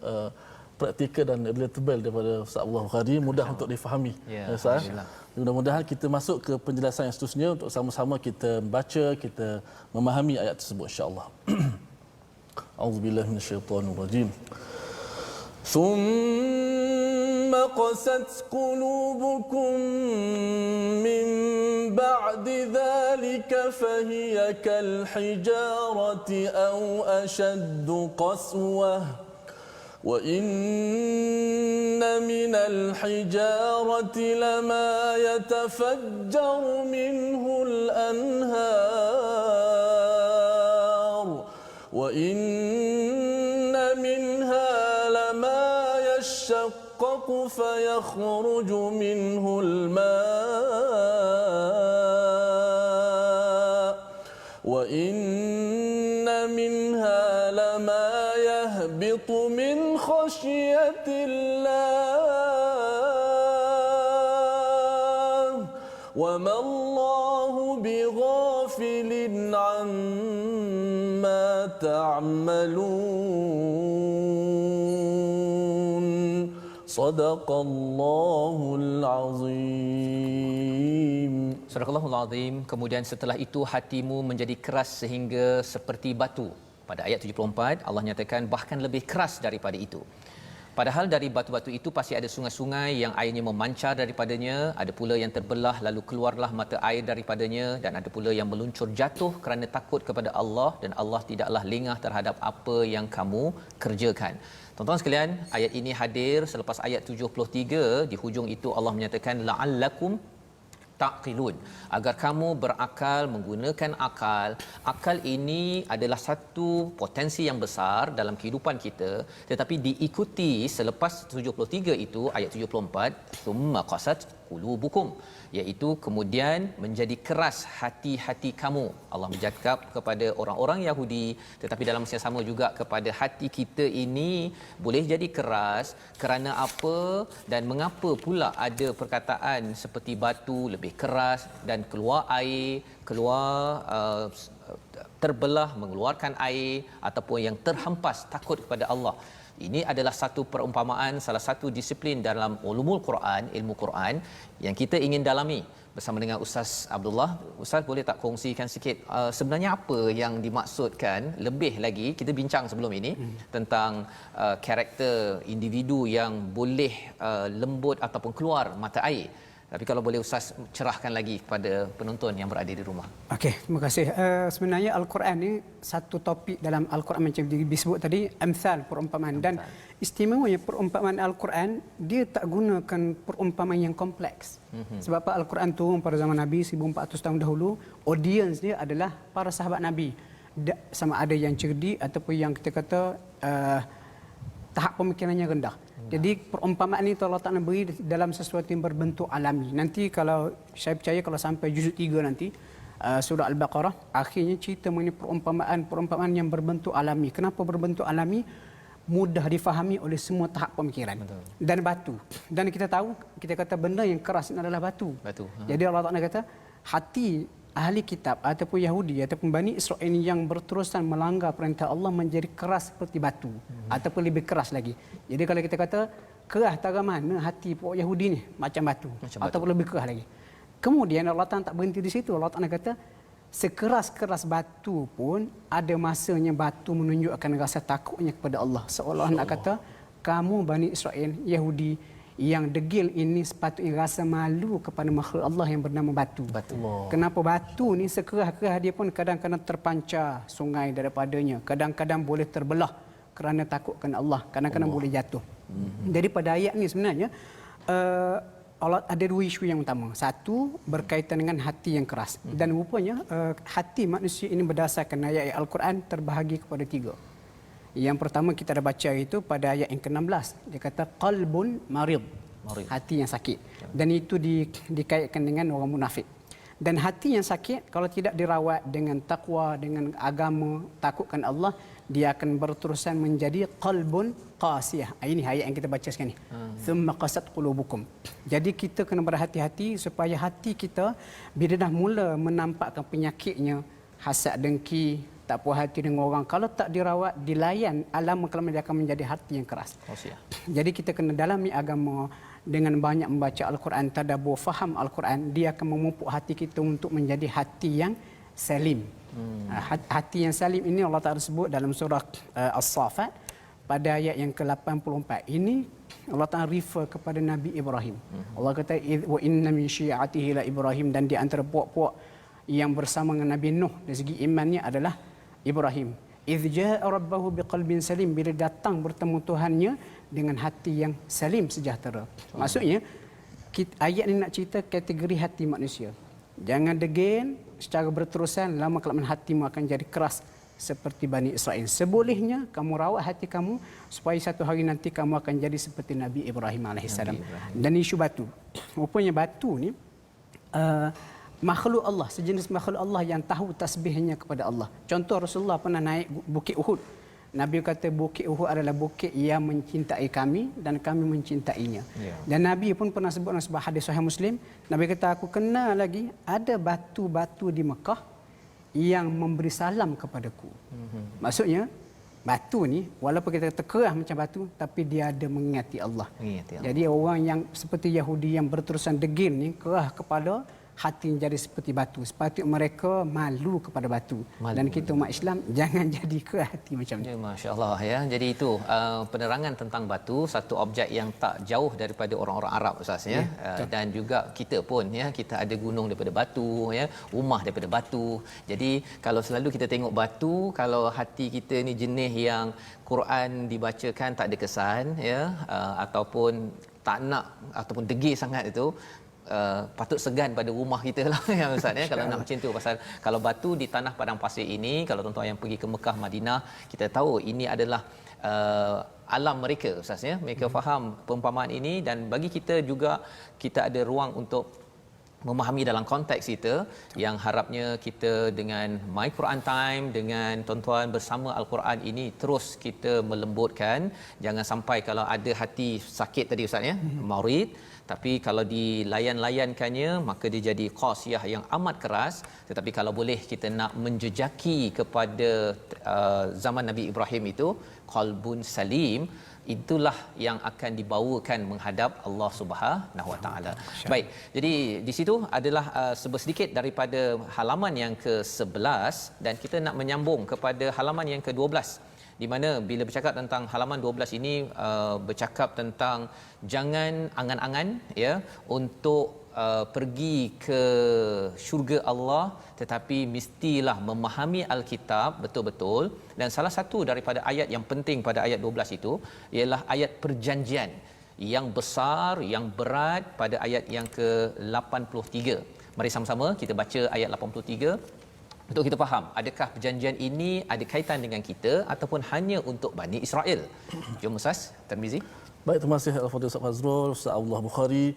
praktikal dan relatable daripada Ustaz Abdullah Bukhari, mudah untuk difahami. Ya, Ustaz. alhamdulillah. Mudah-mudahan kita masuk ke penjelasan yang seterusnya untuk sama-sama kita membaca, kita memahami ayat tersebut insya-Allah. A'udzubillahi minasyaitonirrajim. ثم قست قلوبكم من بعد ذلك فهي كالحجارة أو أشد قسوة وإن من الحجارة لما يتفجر منه الأنهار وإن منها لما يشقق فيخرج منه الماء وإن منها لما يهبط من خشية الله وما الله بغافل عما تعملون صدق الله العظيم. Surah Al-Allahul Azim. Kemudian setelah itu hatimu menjadi keras sehingga seperti batu. Pada ayat 74 Allah nyatakan bahkan lebih keras daripada itu. Padahal dari batu-batu itu pasti ada sungai-sungai yang airnya memancar daripadanya, ada pula yang terbelah lalu keluarlah mata air daripadanya, dan ada pula yang meluncur jatuh kerana takut kepada Allah, dan Allah tidaklah lengah terhadap apa yang kamu kerjakan. Tuan-tuan sekalian, ayat ini hadir selepas ayat 73. Di hujung itu Allah menyatakan la'allakum taqilun, agar kamu berakal, menggunakan akal. Akal ini adalah satu potensi yang besar dalam kehidupan kita, tetapi diikuti selepas 73 itu ayat 74 summa qasat qulubukum, iaitu kemudian menjadi keras hati-hati kamu. Allah bercakap kepada orang-orang Yahudi, tetapi dalam masa yang sama juga kepada hati kita ini boleh jadi keras kerana apa dan mengapa pula ada perkataan seperti batu lebih keras dan keluar air, keluar terbelah mengeluarkan air, ataupun yang terhempas takut kepada Allah. Ini adalah satu perumpamaan, salah satu disiplin dalam ulumul Quran, ilmu Quran yang kita ingin dalami bersama dengan Ustaz Abdullah. Ustaz boleh tak kongsikan sikit sebenarnya apa yang dimaksudkan, lebih lagi kita bincang sebelum ini tentang karakter individu yang boleh lembut ataupun keluar mata air. Tapi kalau boleh Ustaz cerahkan lagi kepada penonton yang berada di rumah. Okey, terima kasih. Sebenarnya Al-Quran ni satu topik dalam Al-Quran macam disebut tadi, amsal, perumpamaan. Dan istimewanya perumpamaan Al-Quran, dia tak gunakan perumpamaan yang kompleks. Sebab apa Al-Quran turun pada zaman Nabi 1400 tahun dahulu, audience dia adalah para sahabat Nabi. Sama ada yang cerdik ataupun yang kita kata tahap pemikirannya rendah. Jadi perumpamaan ini Allah Ta'ala beri dalam sesuatu yang berbentuk alami. Nanti kalau saya percaya kalau sampai juzuk 3 nanti surah Al-Baqarah, akhirnya cerita mengenai perumpamaan yang berbentuk alami. Kenapa berbentuk alami? Mudah difahami oleh semua tahap pemikiran. Betul. Dan batu. Dan kita tahu, kita kata benda yang keras ini adalah batu. Jadi Allah Ta'ala kata hati ahli kitab ataupun Yahudi ataupun Bani Israel yang berterusan melanggar perintah Allah menjadi keras seperti batu ataupun lebih keras lagi. Jadi kalau kita kata keras tara mana hati pokok Yahudi ni, macam batu ataupun lebih keras lagi. Kemudian Allah Ta'ala tak berhenti di situ. Allah Ta'ala kata sekeras-keras batu pun ada masanya batu menunjukkan rasa takutnya kepada Allah. Seolah nak kata kamu Bani Israel Yahudi yang degil ini sepatutnya rasa malu kepada makhluk Allah yang bernama batu. Kenapa batu ni sekerah-kerah dia pun kadang-kadang terpancar sungai daripadanya. Kadang-kadang boleh terbelah kerana takutkan Allah. Kadang-kadang boleh jatuh. Jadi pada ayat ni sebenarnya Allah ada dua isu yang utama. Satu berkaitan dengan hati yang keras. Dan rupanya hati manusia ini berdasarkan ayat Al-Quran terbahagi kepada 3. Yang pertama kita dah baca itu pada ayat yang ke-16. Dia kata qalbun marid. Hati yang sakit. Dan itu dikaitkan dengan orang munafik. Dan hati yang sakit kalau tidak dirawat dengan takwa, dengan agama, takutkan Allah, dia akan berterusan menjadi qalbun qasiyah. Ini ayat yang kita baca sekarang ni. Thumma qasat qulubukum. Jadi kita kena berhati-hati supaya hati kita bila dah mula menampakkan penyakitnya, hasad, dengki, tak puas hati dengan orang, kalau tak dirawat, dilayan, lama-kelamaan dia akan menjadi hati yang keras. Jadi kita kena dalami agama dengan banyak membaca Al-Quran, tadabbur, faham Al-Quran, dia akan memupuk hati kita untuk menjadi hati yang salim. Hati yang salim ini Allah Ta'ala sebut dalam surah As-Saffat pada ayat yang ke-84. Ini Allah Ta'ala refer kepada Nabi Ibrahim. Allah kata, wa inna min syi'atihi la Ibrahim, dan di antara puak-puak yang bersama dengan Nabi Nuh dari segi imannya adalah Ibrahim. Idh ja'a rabbahu biqalbin salim, bila datang bertemu Tuhannya dengan hati yang salim, sejahtera. Maksudnya ayat ini nak cerita kategori hati manusia. Jangan degil secara berterusan, lama-kelamaan hatimu akan jadi keras seperti Bani Israel. Sebolehnya kamu rawat hati kamu supaya satu hari nanti kamu akan jadi seperti Nabi Ibrahim AS. Dan isu batu. Rupanya batu ni makhluk Allah, sejenis makhluk Allah yang tahu tasbihnya kepada Allah. Contoh, Rasulullah pernah naik Bukit Uhud. Nabi kata Bukit Uhud adalah bukit yang mencintai kami dan kami mencintainya. Dan Nabi pun pernah sebut dalam sebuah hadis Sahih Muslim, Nabi kata, aku kenal lagi ada batu-batu di Mekah yang memberi salam kepadaku. Maksudnya batu ni walaupun kita terkerah macam batu, tapi dia ada mengingati Allah. Jadi orang yang seperti Yahudi yang berterusan degil ni, kerah kepada hati jadi seperti batu. Sepatutnya mereka malu kepada batu. Dan kita umat Islam jangan jadi ke hati macam ni. Ya, masya-Allah ya. Jadi itu penerangan tentang batu, satu objek yang tak jauh daripada orang-orang Arab Ustaz ya. Dan juga kita pun ya, kita ada gunung daripada batu ya, rumah daripada batu. Jadi kalau selalu kita tengok batu, kalau hati kita ni jenis yang Quran dibacakan tak ada kesan ya, ataupun tak nak ataupun degil sangat itu, patut segan pada rumah kita lah ya Ustaz ya, kalau nak macam tu. Pasal kalau batu di tanah padang pasir ini, kalau tuan-tuan yang pergi ke Mekah, Madinah, kita tahu ini adalah alam mereka Ustaz ya. Mereka faham perumpamaan ini, dan bagi kita juga kita ada ruang untuk memahami dalam konteks kita, yang harapnya kita dengan My Quran Time, dengan tuan-tuan bersama Al-Quran ini terus kita melembutkan. Jangan sampai kalau ada hati sakit tadi Ustaz ya, marid, tapi kalau dilayan-layankannya maka dia jadi qasiyah yang amat keras. Tetapi kalau boleh kita nak menjejaki kepada zaman Nabi Ibrahim itu, qalbun salim, itulah yang akan dibawakan menghadap Allah Subhanahu Wa Taala. Baik, jadi di situ adalah sedikit daripada halaman yang ke-11, dan kita nak menyambung kepada halaman yang ke-12, di mana bila bercakap tentang halaman 12 ini bercakap tentang jangan angan-angan ya untuk pergi ke syurga Allah, tetapi mestilah memahami Alkitab betul-betul. Dan salah satu daripada ayat yang penting pada ayat 12 itu ialah ayat perjanjian yang besar, yang berat, pada ayat yang ke-83. Mari sama-sama kita baca ayat 83 untuk kita faham, adakah perjanjian ini ada kaitan dengan kita ataupun hanya untuk Bani Israel. Jom Ustaz Tarmizi. Baik, terima kasih Al-Fadhil Ustaz Fazrul, Ustaz Abdullah Bukhari.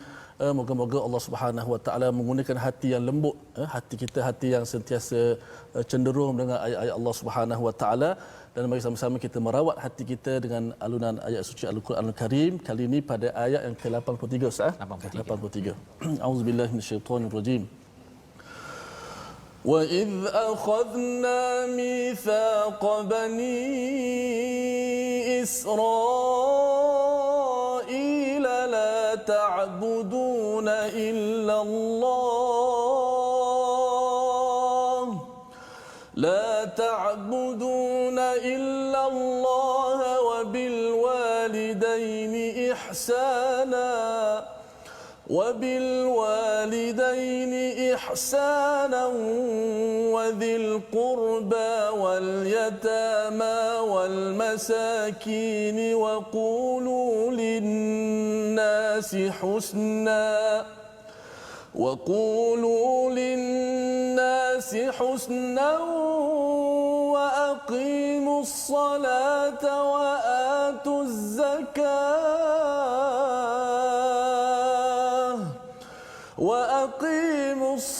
Moga-moga Allah Subhanahu Wa Taala menggunakan hati yang lembut, hati kita, hati yang sentiasa cenderung dengan ayat-ayat Allah Subhanahu Wa Taala, dan mari sama-sama kita merawat hati kita dengan alunan ayat suci Al-Quranul Karim. Kali ini pada ayat yang ke-83 Ustaz. 83. Auzubillahi minasyaitonir rajim. وَإِذْ أَخَذْنَا مِيثَاقَ بَنِي إِسْرَائِيلَ لَا تَعْبُدُونَ إِلَّا اللَّهَ وَبِالْوَالِدَيْنِ إحسانا وذي القربى واليتامى والمساكين وقولوا للناس حسنا وأقيموا الصلاة وآتوا الزكاة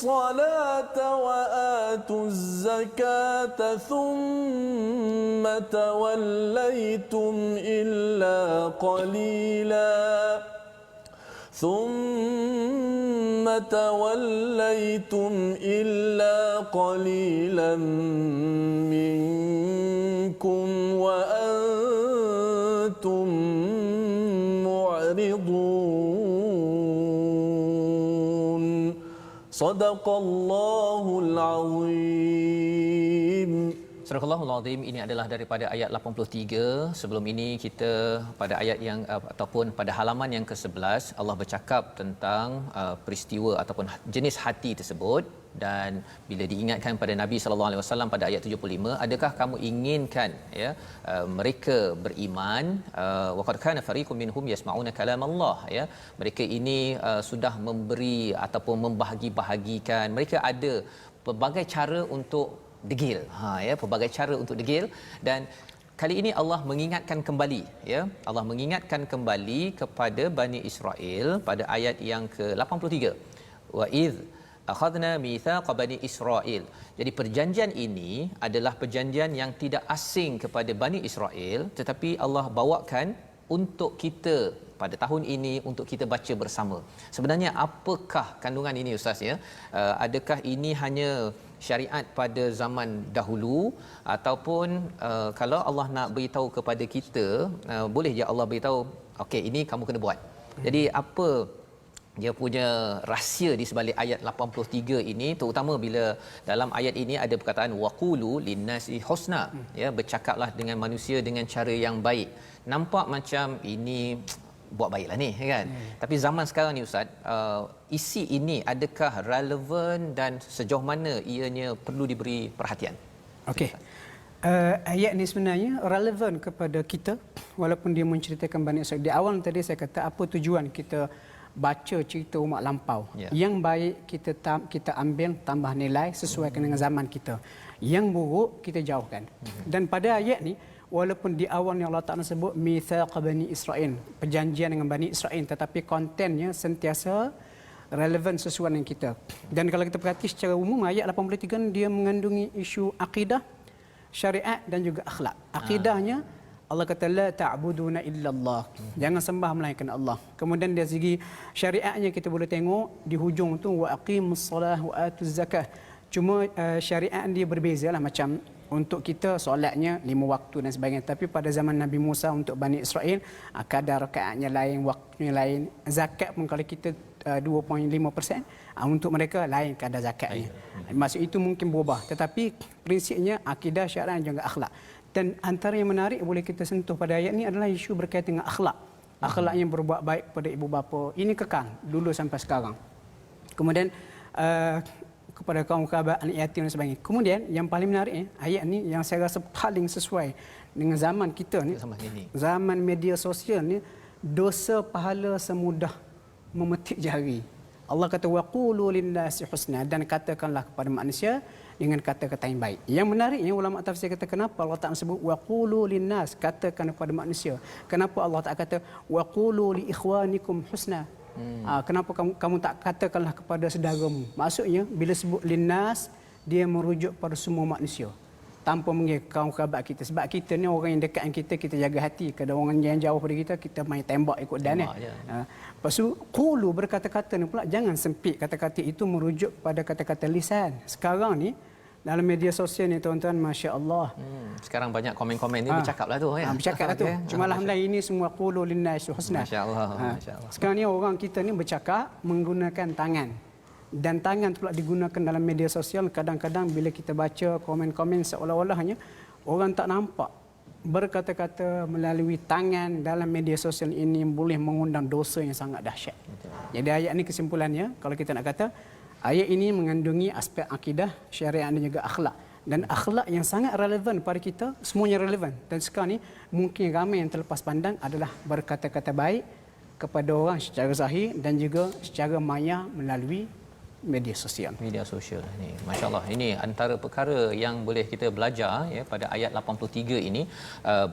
الصلاة وآتوا الزكاة ثم توليتم إلا قليلا ثم توليتم إلا قليلا منكم وأنتم معرضون صدق الله العظيم. Surah Al-Azim ini adalah daripada ayat 83. Sebelum ini kita pada ayat yang ataupun pada halaman yang ke-11 Allah bercakap tentang peristiwa ataupun jenis hati tersebut, dan bila diingatkan pada Nabi sallallahu alaihi wasallam pada ayat 75, adakah kamu inginkan ya mereka beriman, wa qad kana fariqum minhum yasma'una kalam Allah, ya mereka ini sudah memberi ataupun membahagi-bahagikan, mereka ada pelbagai cara untuk degil, pelbagai cara untuk degil. Dan kali ini Allah mengingatkan kembali, ya Allah mengingatkan kembali kepada Bani Israel pada ayat yang ke-83, wa idz akhadna mithaqa bani Israel. Jadi perjanjian ini adalah perjanjian yang tidak asing kepada Bani Israel, tetapi Allah bawakan untuk kita pada tahun ini untuk kita baca bersama. Sebenarnya apakah kandungan ini Ustaz, ya? Adakah ini hanya syariat pada zaman dahulu, ataupun kalau Allah nak beritahu kepada kita, boleh je Allah beritahu okey ini kamu kena buat. Jadi apa dia punya rahsia di sebalik ayat 83 ini, terutama bila dalam ayat ini ada perkataan waqulu linnasi husna, ya bercakaplah dengan manusia dengan cara yang baik. Nampak macam ini buat baiklah ni, kan? Tapi zaman sekarang ni Ustaz, isi ini adakah relevan dan sejauh mana ianya perlu diberi perhatian? Okey. Ayat ni sebenarnya relevan kepada kita walaupun dia menceritakan Bani Israil. Di awal tadi saya kata apa tujuan kita baca cerita umat lampau. Yang baik kita ambil tambah nilai sesuaikan dengan zaman kita. Yang buruk kita jauhkan. Dan pada ayat ni walaupun di awalnya Allah Taala sebut mitsaq Bani Israil, perjanjian dengan Bani Israil, tetapi kontennya sentiasa relevan sesuai dengan kita. Dan kalau kita perhati secara umum ayat 83 ni dia mengandungi isu akidah, syariat dan juga akhlak. Akidahnya Allah kata la ta'buduna illallah. Jangan sembah melainkan Allah. Kemudian dari segi syariatnya kita boleh tengok di hujung tu wa aqimus solah wa atuz zakah. Cuma syariat dia berbezalah, macam untuk kita solatnya 5 waktu dan sebagainya, tapi pada zaman Nabi Musa untuk Bani Israil kadar rakaatnya lain, waktunya lain. Zakat pun kalau kita 2.5%, untuk mereka lain kadar zakatnya. Maksud itu mungkin berubah, tetapi prinsipnya akidah, syariat dan juga akhlak. Dan antara yang menarik boleh kita sentuh pada ayat ini adalah isu berkaitan dengan akhlak. Akhlak yang berbuat baik kepada ibu bapa. Ini kekal dulu sampai sekarang. Kemudian kepada kaum kerabat, anak yatim dan sebagainya. Kemudian yang paling menarik ayat ni yang saya rasa paling sesuai dengan zaman kita ni, zaman media sosial ni, dosa pahala semudah memetik jari. Allah kata waqulu linnasi husna, dan katakanlah kepada manusia dengan kata-kata yang baik. Yang menariknya ulama tafsir kata kenapa Allah Taala sebut waqulu linnas, katakan kepada manusia. Kenapa Allah Taala kata waqulu li ikhwanikum husna? Kenapa kamu tak katakanlah kepada saudaramu? Maksudnya bila sebut linnas dia merujuk pada semua manusia tanpa mengira kaum kerabat kita. Sebab kita ni orang yang dekat dengan kita jaga hati. Kalau orang yang jauh dari kita main tembak ikut dan lepas tu qulu berkata-kata ni pula jangan sempit. Kata-kata itu merujuk pada kata-kata lisan. Sekarang ni dalam media sosial ni tuan-tuan, masya-Allah. Sekarang banyak komen-komen ni bercakaplah tu, ya. Bercakaplah tu. Cuma alhamdulillah ini semua qulu linnasi husna. Masya-Allah, masya-Allah. Sekarang ni orang kita ni bercakap menggunakan tangan. Dan tangan pula digunakan dalam media sosial. Kadang-kadang bila kita baca komen-komen seolah-olahnya orang tak nampak berkata-kata melalui tangan dalam media sosial ini boleh mengundang dosa yang sangat dahsyat. Jadi ayat ni kesimpulannya, kalau kita nak kata ayat ini mengandungi aspek akidah, syariat dan juga akhlak. Dan akhlak yang sangat relevan pada kita, semuanya relevan. Dan sekarang ni mungkin ramai yang terlepas pandang adalah berkata-kata baik kepada orang secara zahir dan juga secara maya melalui media sosial. Media sosial ni, masya-Allah, ini antara perkara yang boleh kita belajar, ya, pada ayat 83 ini.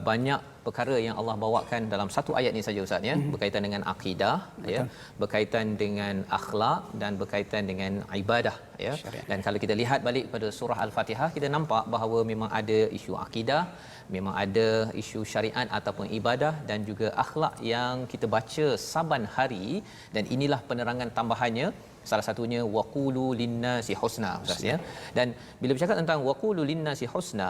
Banyak perkara yang Allah bawakan dalam satu ayat ni saja Ustaz ya, berkaitan dengan akidah ya, berkaitan dengan akhlak dan berkaitan dengan ibadah ya. Dan kalau kita lihat balik pada surah Al-Fatihah, kita nampak bahawa memang ada isu akidah, memang ada isu syariat ataupun ibadah dan juga akhlak yang kita baca saban hari, dan inilah penerangan tambahannya. Salah satunya waqulu linnasi husna Ustaz ya. Dan bila bercakap tentang waqulu linnasi husna,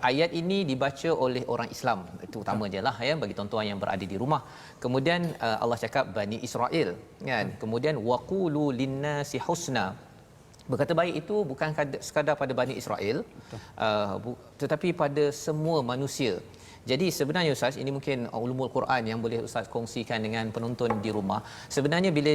ayat ini dibaca oleh orang Islam itu utama je lah ya, bagi tuan-tuan yang berada di rumah. Kemudian Allah cakap Bani Israel kan. Kemudian waqulu linnasi husna, berkata baik itu bukan sekadar pada Bani Israel, tetapi pada semua manusia. Jadi sebenarnya Ustaz, ini mungkin ulumul Quran yang boleh Ustaz kongsikan dengan penonton di rumah. Sebenarnya bila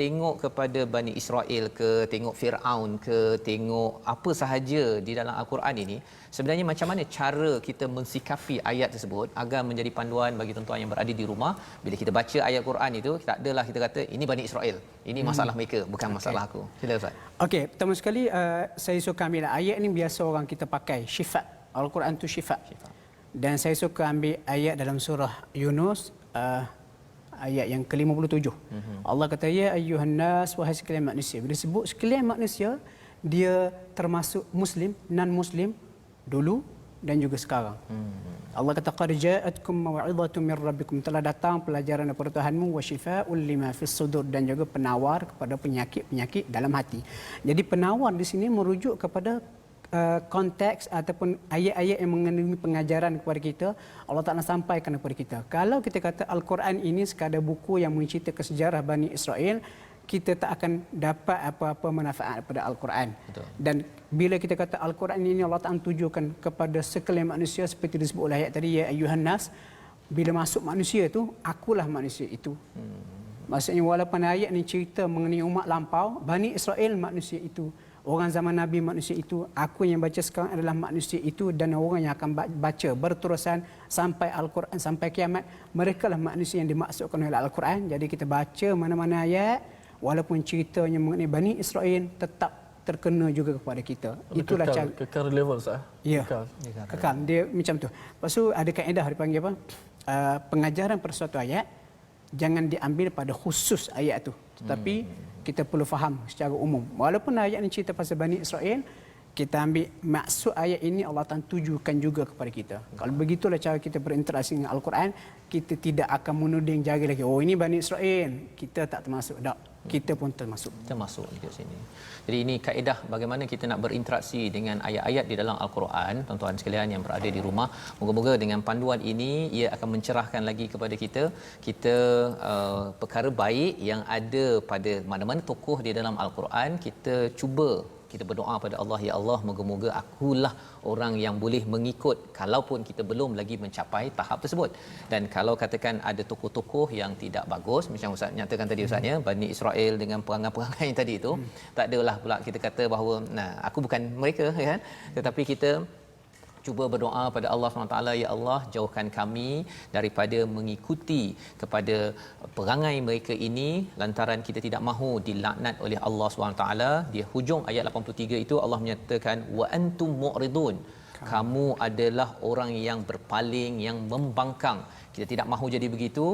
tengok kepada Bani Israel ke, tengok Firaun ke, tengok apa sahaja di dalam Al-Quran ini, sebenarnya macam mana cara kita mensikapi ayat tersebut agar menjadi panduan bagi tuan-tuan yang berada di rumah. Bila kita baca ayat Quran itu, tak adalah kita kata ini Bani Israel, ini masalah mereka, bukan masalah aku. Sila Ustaz. Okey, pertama sekali saya suka ambil ayat ni biasa orang kita pakai, syifa. Al-Quran tu syifa. Dan saya suka ambil ayat dalam surah Yunus, ayat yang ke-57. Allah kata, ya ayyuhan nas, wahai sekalian manusia. Bila sebut sekalian manusia, dia termasuk muslim, non muslim dulu dan juga sekarang. Allah kata, qad ja'atkum maw'izatun min rabbikum, telah datang pelajaran daripada Tuhanmu, wa syifaa'un lima fis sudur, dan juga penawar kepada penyakit-penyakit dalam hati. Jadi penawar di sini merujuk kepada konteks ataupun ayat-ayat yang mengandungi pengajaran kepada kita, Allah Ta'ala sampaikan kepada kita. Kalau kita kata Al-Quran ini sekadar buku yang menceritakan sejarah Bani Israel, kita tak akan dapat apa-apa manfaat daripada Al-Quran. Betul. Dan bila kita kata Al-Quran ini Allah Ta'ala tujukan kepada sekalian manusia, seperti disebut oleh ayat tadi, ya ayyuhan nas, bila masuk manusia itu, akulah manusia itu. Maksudnya walaupun ayat ini cerita mengenai umat lampau, Bani Israel manusia itu, orang zaman Nabi manusia itu, aku yang baca sekarang adalah manusia itu, dan orang yang akan baca berterusan sampai Al-Quran, sampai kiamat, mereka lah manusia yang dimaksudkan oleh Al-Quran. Jadi kita baca mana-mana ayat, walaupun ceritanya mengenai Bani Israel, tetap terkena juga kepada kita. Itulah cara kekal relevan sah. Ya. Kekal. Dia macam tu. Lepas tu ada kaedah dipanggil apa? Pengajaran pada suatu ayat jangan diambil pada khusus ayat tu, tetapi kita perlu faham secara umum. Walaupun ayat ini cerita pasal Bani Israel, kita ambil maksud ayat ini Allah Ta'ala tujukan juga kepada kita. Kalau begitulah cara kita berinteraksi dengan Al-Quran, kita tidak akan menuding jari lagi, oh ini Bani Israel, kita tak termasuk. Tak, kita pun termasuk di sini. Jadi ini kaedah bagaimana kita nak berinteraksi dengan ayat-ayat di dalam Al-Quran. Tuan-tuan sekalian yang berada di rumah, moga-moga dengan panduan ini ia akan mencerahkan lagi kepada kita perkara baik yang ada pada mana-mana tokoh di dalam Al-Quran. Kita berdoa pada Allah, ya Allah, moga-moga akulah orang yang boleh mengikut kalaupun kita belum lagi mencapai tahap tersebut. Dan kalau katakan ada tokoh-tokoh yang tidak bagus, macam Ustaz nyatakan tadi Ustaz ya, Bani Israel dengan perangai-perangai yang tadi itu, tak adalah pula kita kata bahawa aku bukan mereka kan, tetapi kita cuba berdoa pada Allah SWT, ya Allah, jauhkan kami daripada mengikuti kepada perangai mereka ini, lantaran kita tidak mahu dilaknat oleh Allah SWT. Di hujung ayat 83 itu Allah menyatakan wa antum mu'ridun, kamu adalah orang yang berpaling, yang membangkang. Kita tidak mahu jadi begitu.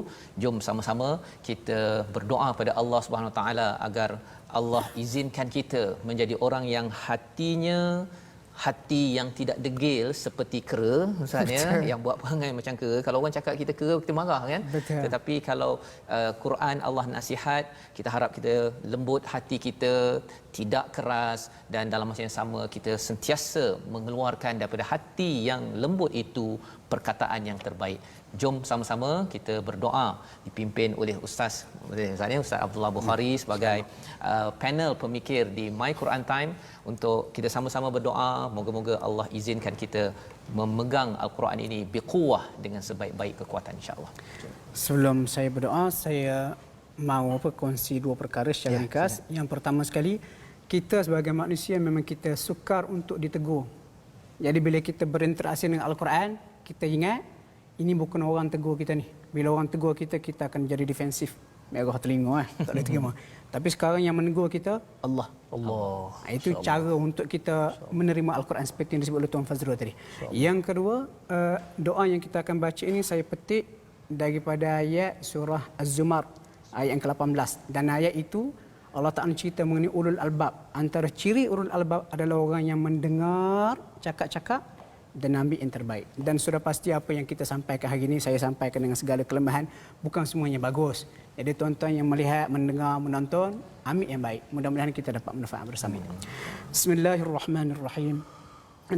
Jom sama-sama kita berdoa pada Allah SWT agar Allah izinkan kita menjadi orang yang hati yang tidak degil seperti kera, misalnya yang buat perangai macam kera. Kalau orang cakap kita kera, kita marah kan. Betul. Tetapi kalau Quran Allah nasihat, kita harap kita lembut hati kita, tidak keras, dan dalam masa yang sama kita sentiasa mengeluarkan daripada hati yang lembut itu perkataan yang terbaik. Jom sama-sama kita berdoa dipimpin oleh Ustaz Abdullah Bukhari sebagai panel pemikir di My Quran Time, untuk kita sama-sama berdoa moga-moga Allah izinkan kita memegang Al-Quran ini biquwah dengan sebaik-baik kekuatan, insya-Allah. Sebelum saya berdoa, saya mahu kongsi dua perkara secara ringkas. Yang pertama sekali, kita sebagai manusia memang kita sukar untuk ditegur. Jadi bila kita berinteraksi dengan Al-Quran, kita ingat ini bukan orang tegur kita ni. Bila orang tegur kita, kita akan jadi defensif. merah telinga tak boleh terima. Tapi sekarang yang menegur kita Allah. Allah. Itu cara untuk kita menerima Al-Quran seperti yang disebut oleh Tuan Fazrul tadi. Yang kedua, doa yang kita akan baca ini saya petik daripada ayat surah Az-Zumar ayat yang ke-18. Dan ayat itu Allah Ta'ala cerita mengenai ulul albab. Antara ciri ulul albab adalah orang yang mendengar cakap-cakap dan ambil yang terbaik. Dan sudah pasti apa yang kita sampaikan hari ini, saya sampaikan dengan segala kelemahan, bukan semuanya bagus. Jadi tuan-tuan yang melihat, mendengar, menonton, ambil yang baik. Mudah-mudahan kita dapat manfaat bersama. Bismillahirrahmanirrahim.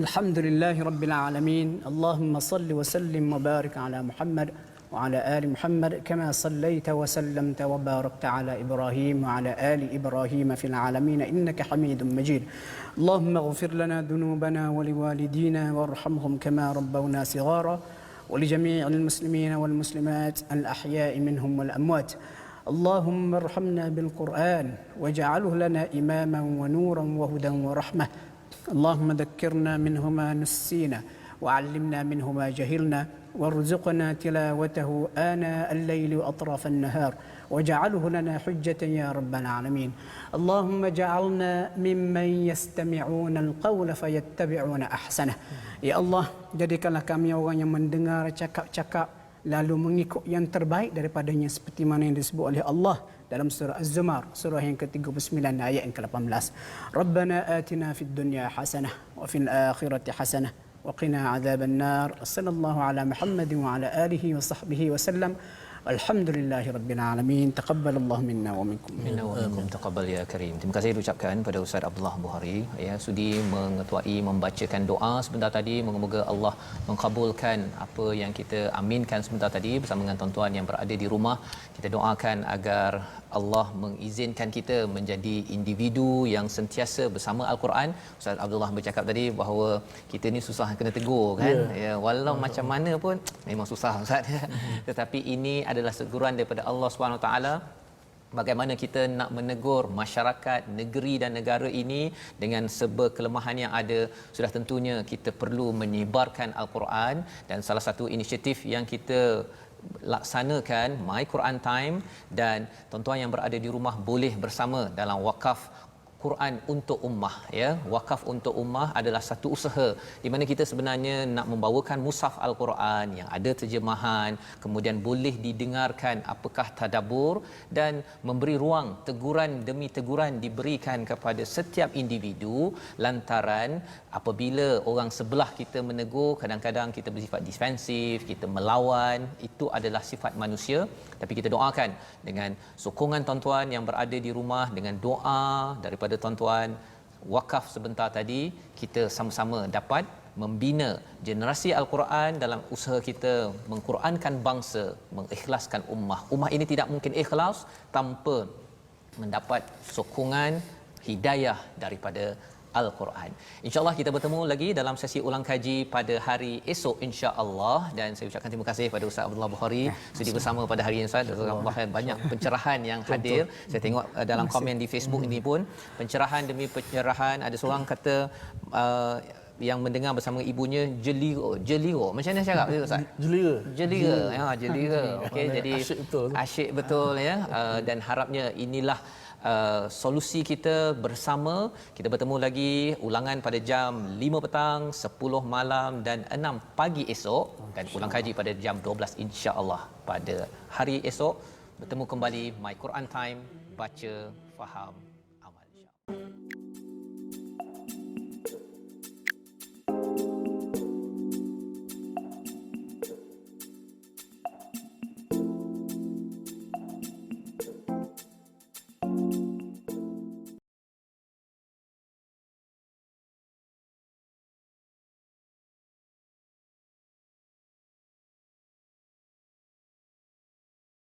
Alhamdulillahi Rabbil Alamin. Allahumma salli wa sallim wa barik ala Muhammad وعلى آل محمد كما صليت وسلمت وباركت على إبراهيم وعلى آل إبراهيم في العالمين إنك حميد مجيد اللهم اغفر لنا ذنوبنا ولوالدينا وارحمهم كما ربونا صغارا ولجميع المسلمين والمسلمات الأحياء منهم والأموات اللهم ارحمنا بالقرآن واجعله لنا إماما ونورا وهدى ورحمة اللهم ذكرنا منه ما نسينا وعلمنا منه ما جهلنا وارزقنا تلاوته آناء الليل وأطراف النهار واجعله لنا حجة يا رب العالمين اللهم اجعلنا ممن يستمعون القول فيتبعون أحسنه يا الله jadikanlah kami orang yang mendengar cakap-cakap lalu mengikut yang terbaik daripadanya seperti mana yang disebut oleh Allah dalam surah Az-Zumar surah yang ke-39 ayat yang ke-18 Rabbana atina fid dunya hasanah wa fil akhirati hasanah وقنا عذاب النار صلى الله على محمد وعلى آله وصحبه وسلم الحمد لله رب العالمين تقبل الله منا ومنكم taqabbal ya karim. Terima kasih diucapkan pada Ustaz Abdullah Buhari ya sudi mengetuai membacakan doa sebentar tadi. Moga-moga Allah mengkabulkan apa yang kita aminkan sebentar tadi bersama dengan tuan-tuan yang berada di rumah. Kita doakan agar Allah mengizinkan kita menjadi individu yang sentiasa bersama Al-Quran. Ustaz Abdullah bercakap tadi bahawa kita ni susah kena tegur kan. Ya, walau macam mana pun memang susah Ustaz. Tetapi ini adalah teguran daripada Allah Subhanahu Wa Taala. Bagaimana kita nak menegur masyarakat, negeri dan negara ini dengan serba kelemahan yang ada, sudah tentunya kita perlu menyebarkan Al-Quran. Dan salah satu inisiatif yang kita laksanakan My Quran Time, dan tuan-tuan yang berada di rumah boleh bersama dalam wakaf Quran untuk Ummah ya. Wakaf untuk Ummah adalah satu usaha di mana kita sebenarnya nak membawakan mushaf Al-Quran yang ada terjemahan, kemudian boleh didengarkan apakah tadabbur dan memberi ruang teguran demi teguran diberikan kepada setiap individu. Lantaran apabila orang sebelah kita menegur, kadang-kadang kita bersifat defensif, kita melawan, itu adalah sifat manusia. Tapi kita doakan dengan sokongan tuan-tuan yang berada di rumah, dengan doa daripada tuan-tuan wakaf sebentar tadi, kita sama-sama dapat membina generasi Al-Quran dalam usaha kita mengqurankan bangsa, mengikhlaskan ummah. Ummah ini tidak mungkin ikhlas tanpa mendapat sokongan hidayah daripada Al-Quran. InsyaAllah kita bertemu lagi dalam sesi ulang kaji pada hari esok insya-Allah. Dan saya ucapkan terima kasih kepada Ustaz Abdullah Bukhari sudi bersama pada hari ini Ustaz. Banyak pencerahan yang hadir. Saya tengok dalam komen di Facebook ini pun pencerahan demi pencerahan. Ada seorang kata yang mendengar bersama ibunya jeliro. Macam mana cakap Ustaz? Jelira. Ya, jelira. Okey, jadi asyik betul ya. Dan harapnya inilah solusi kita bersama. Kita bertemu lagi ulangan pada jam 5 petang, 10 malam dan 6 pagi esok, dan ulang kaji pada jam 12 insya-Allah pada hari esok. Bertemu kembali My Quran Time, baca, faham, amal insya-Allah.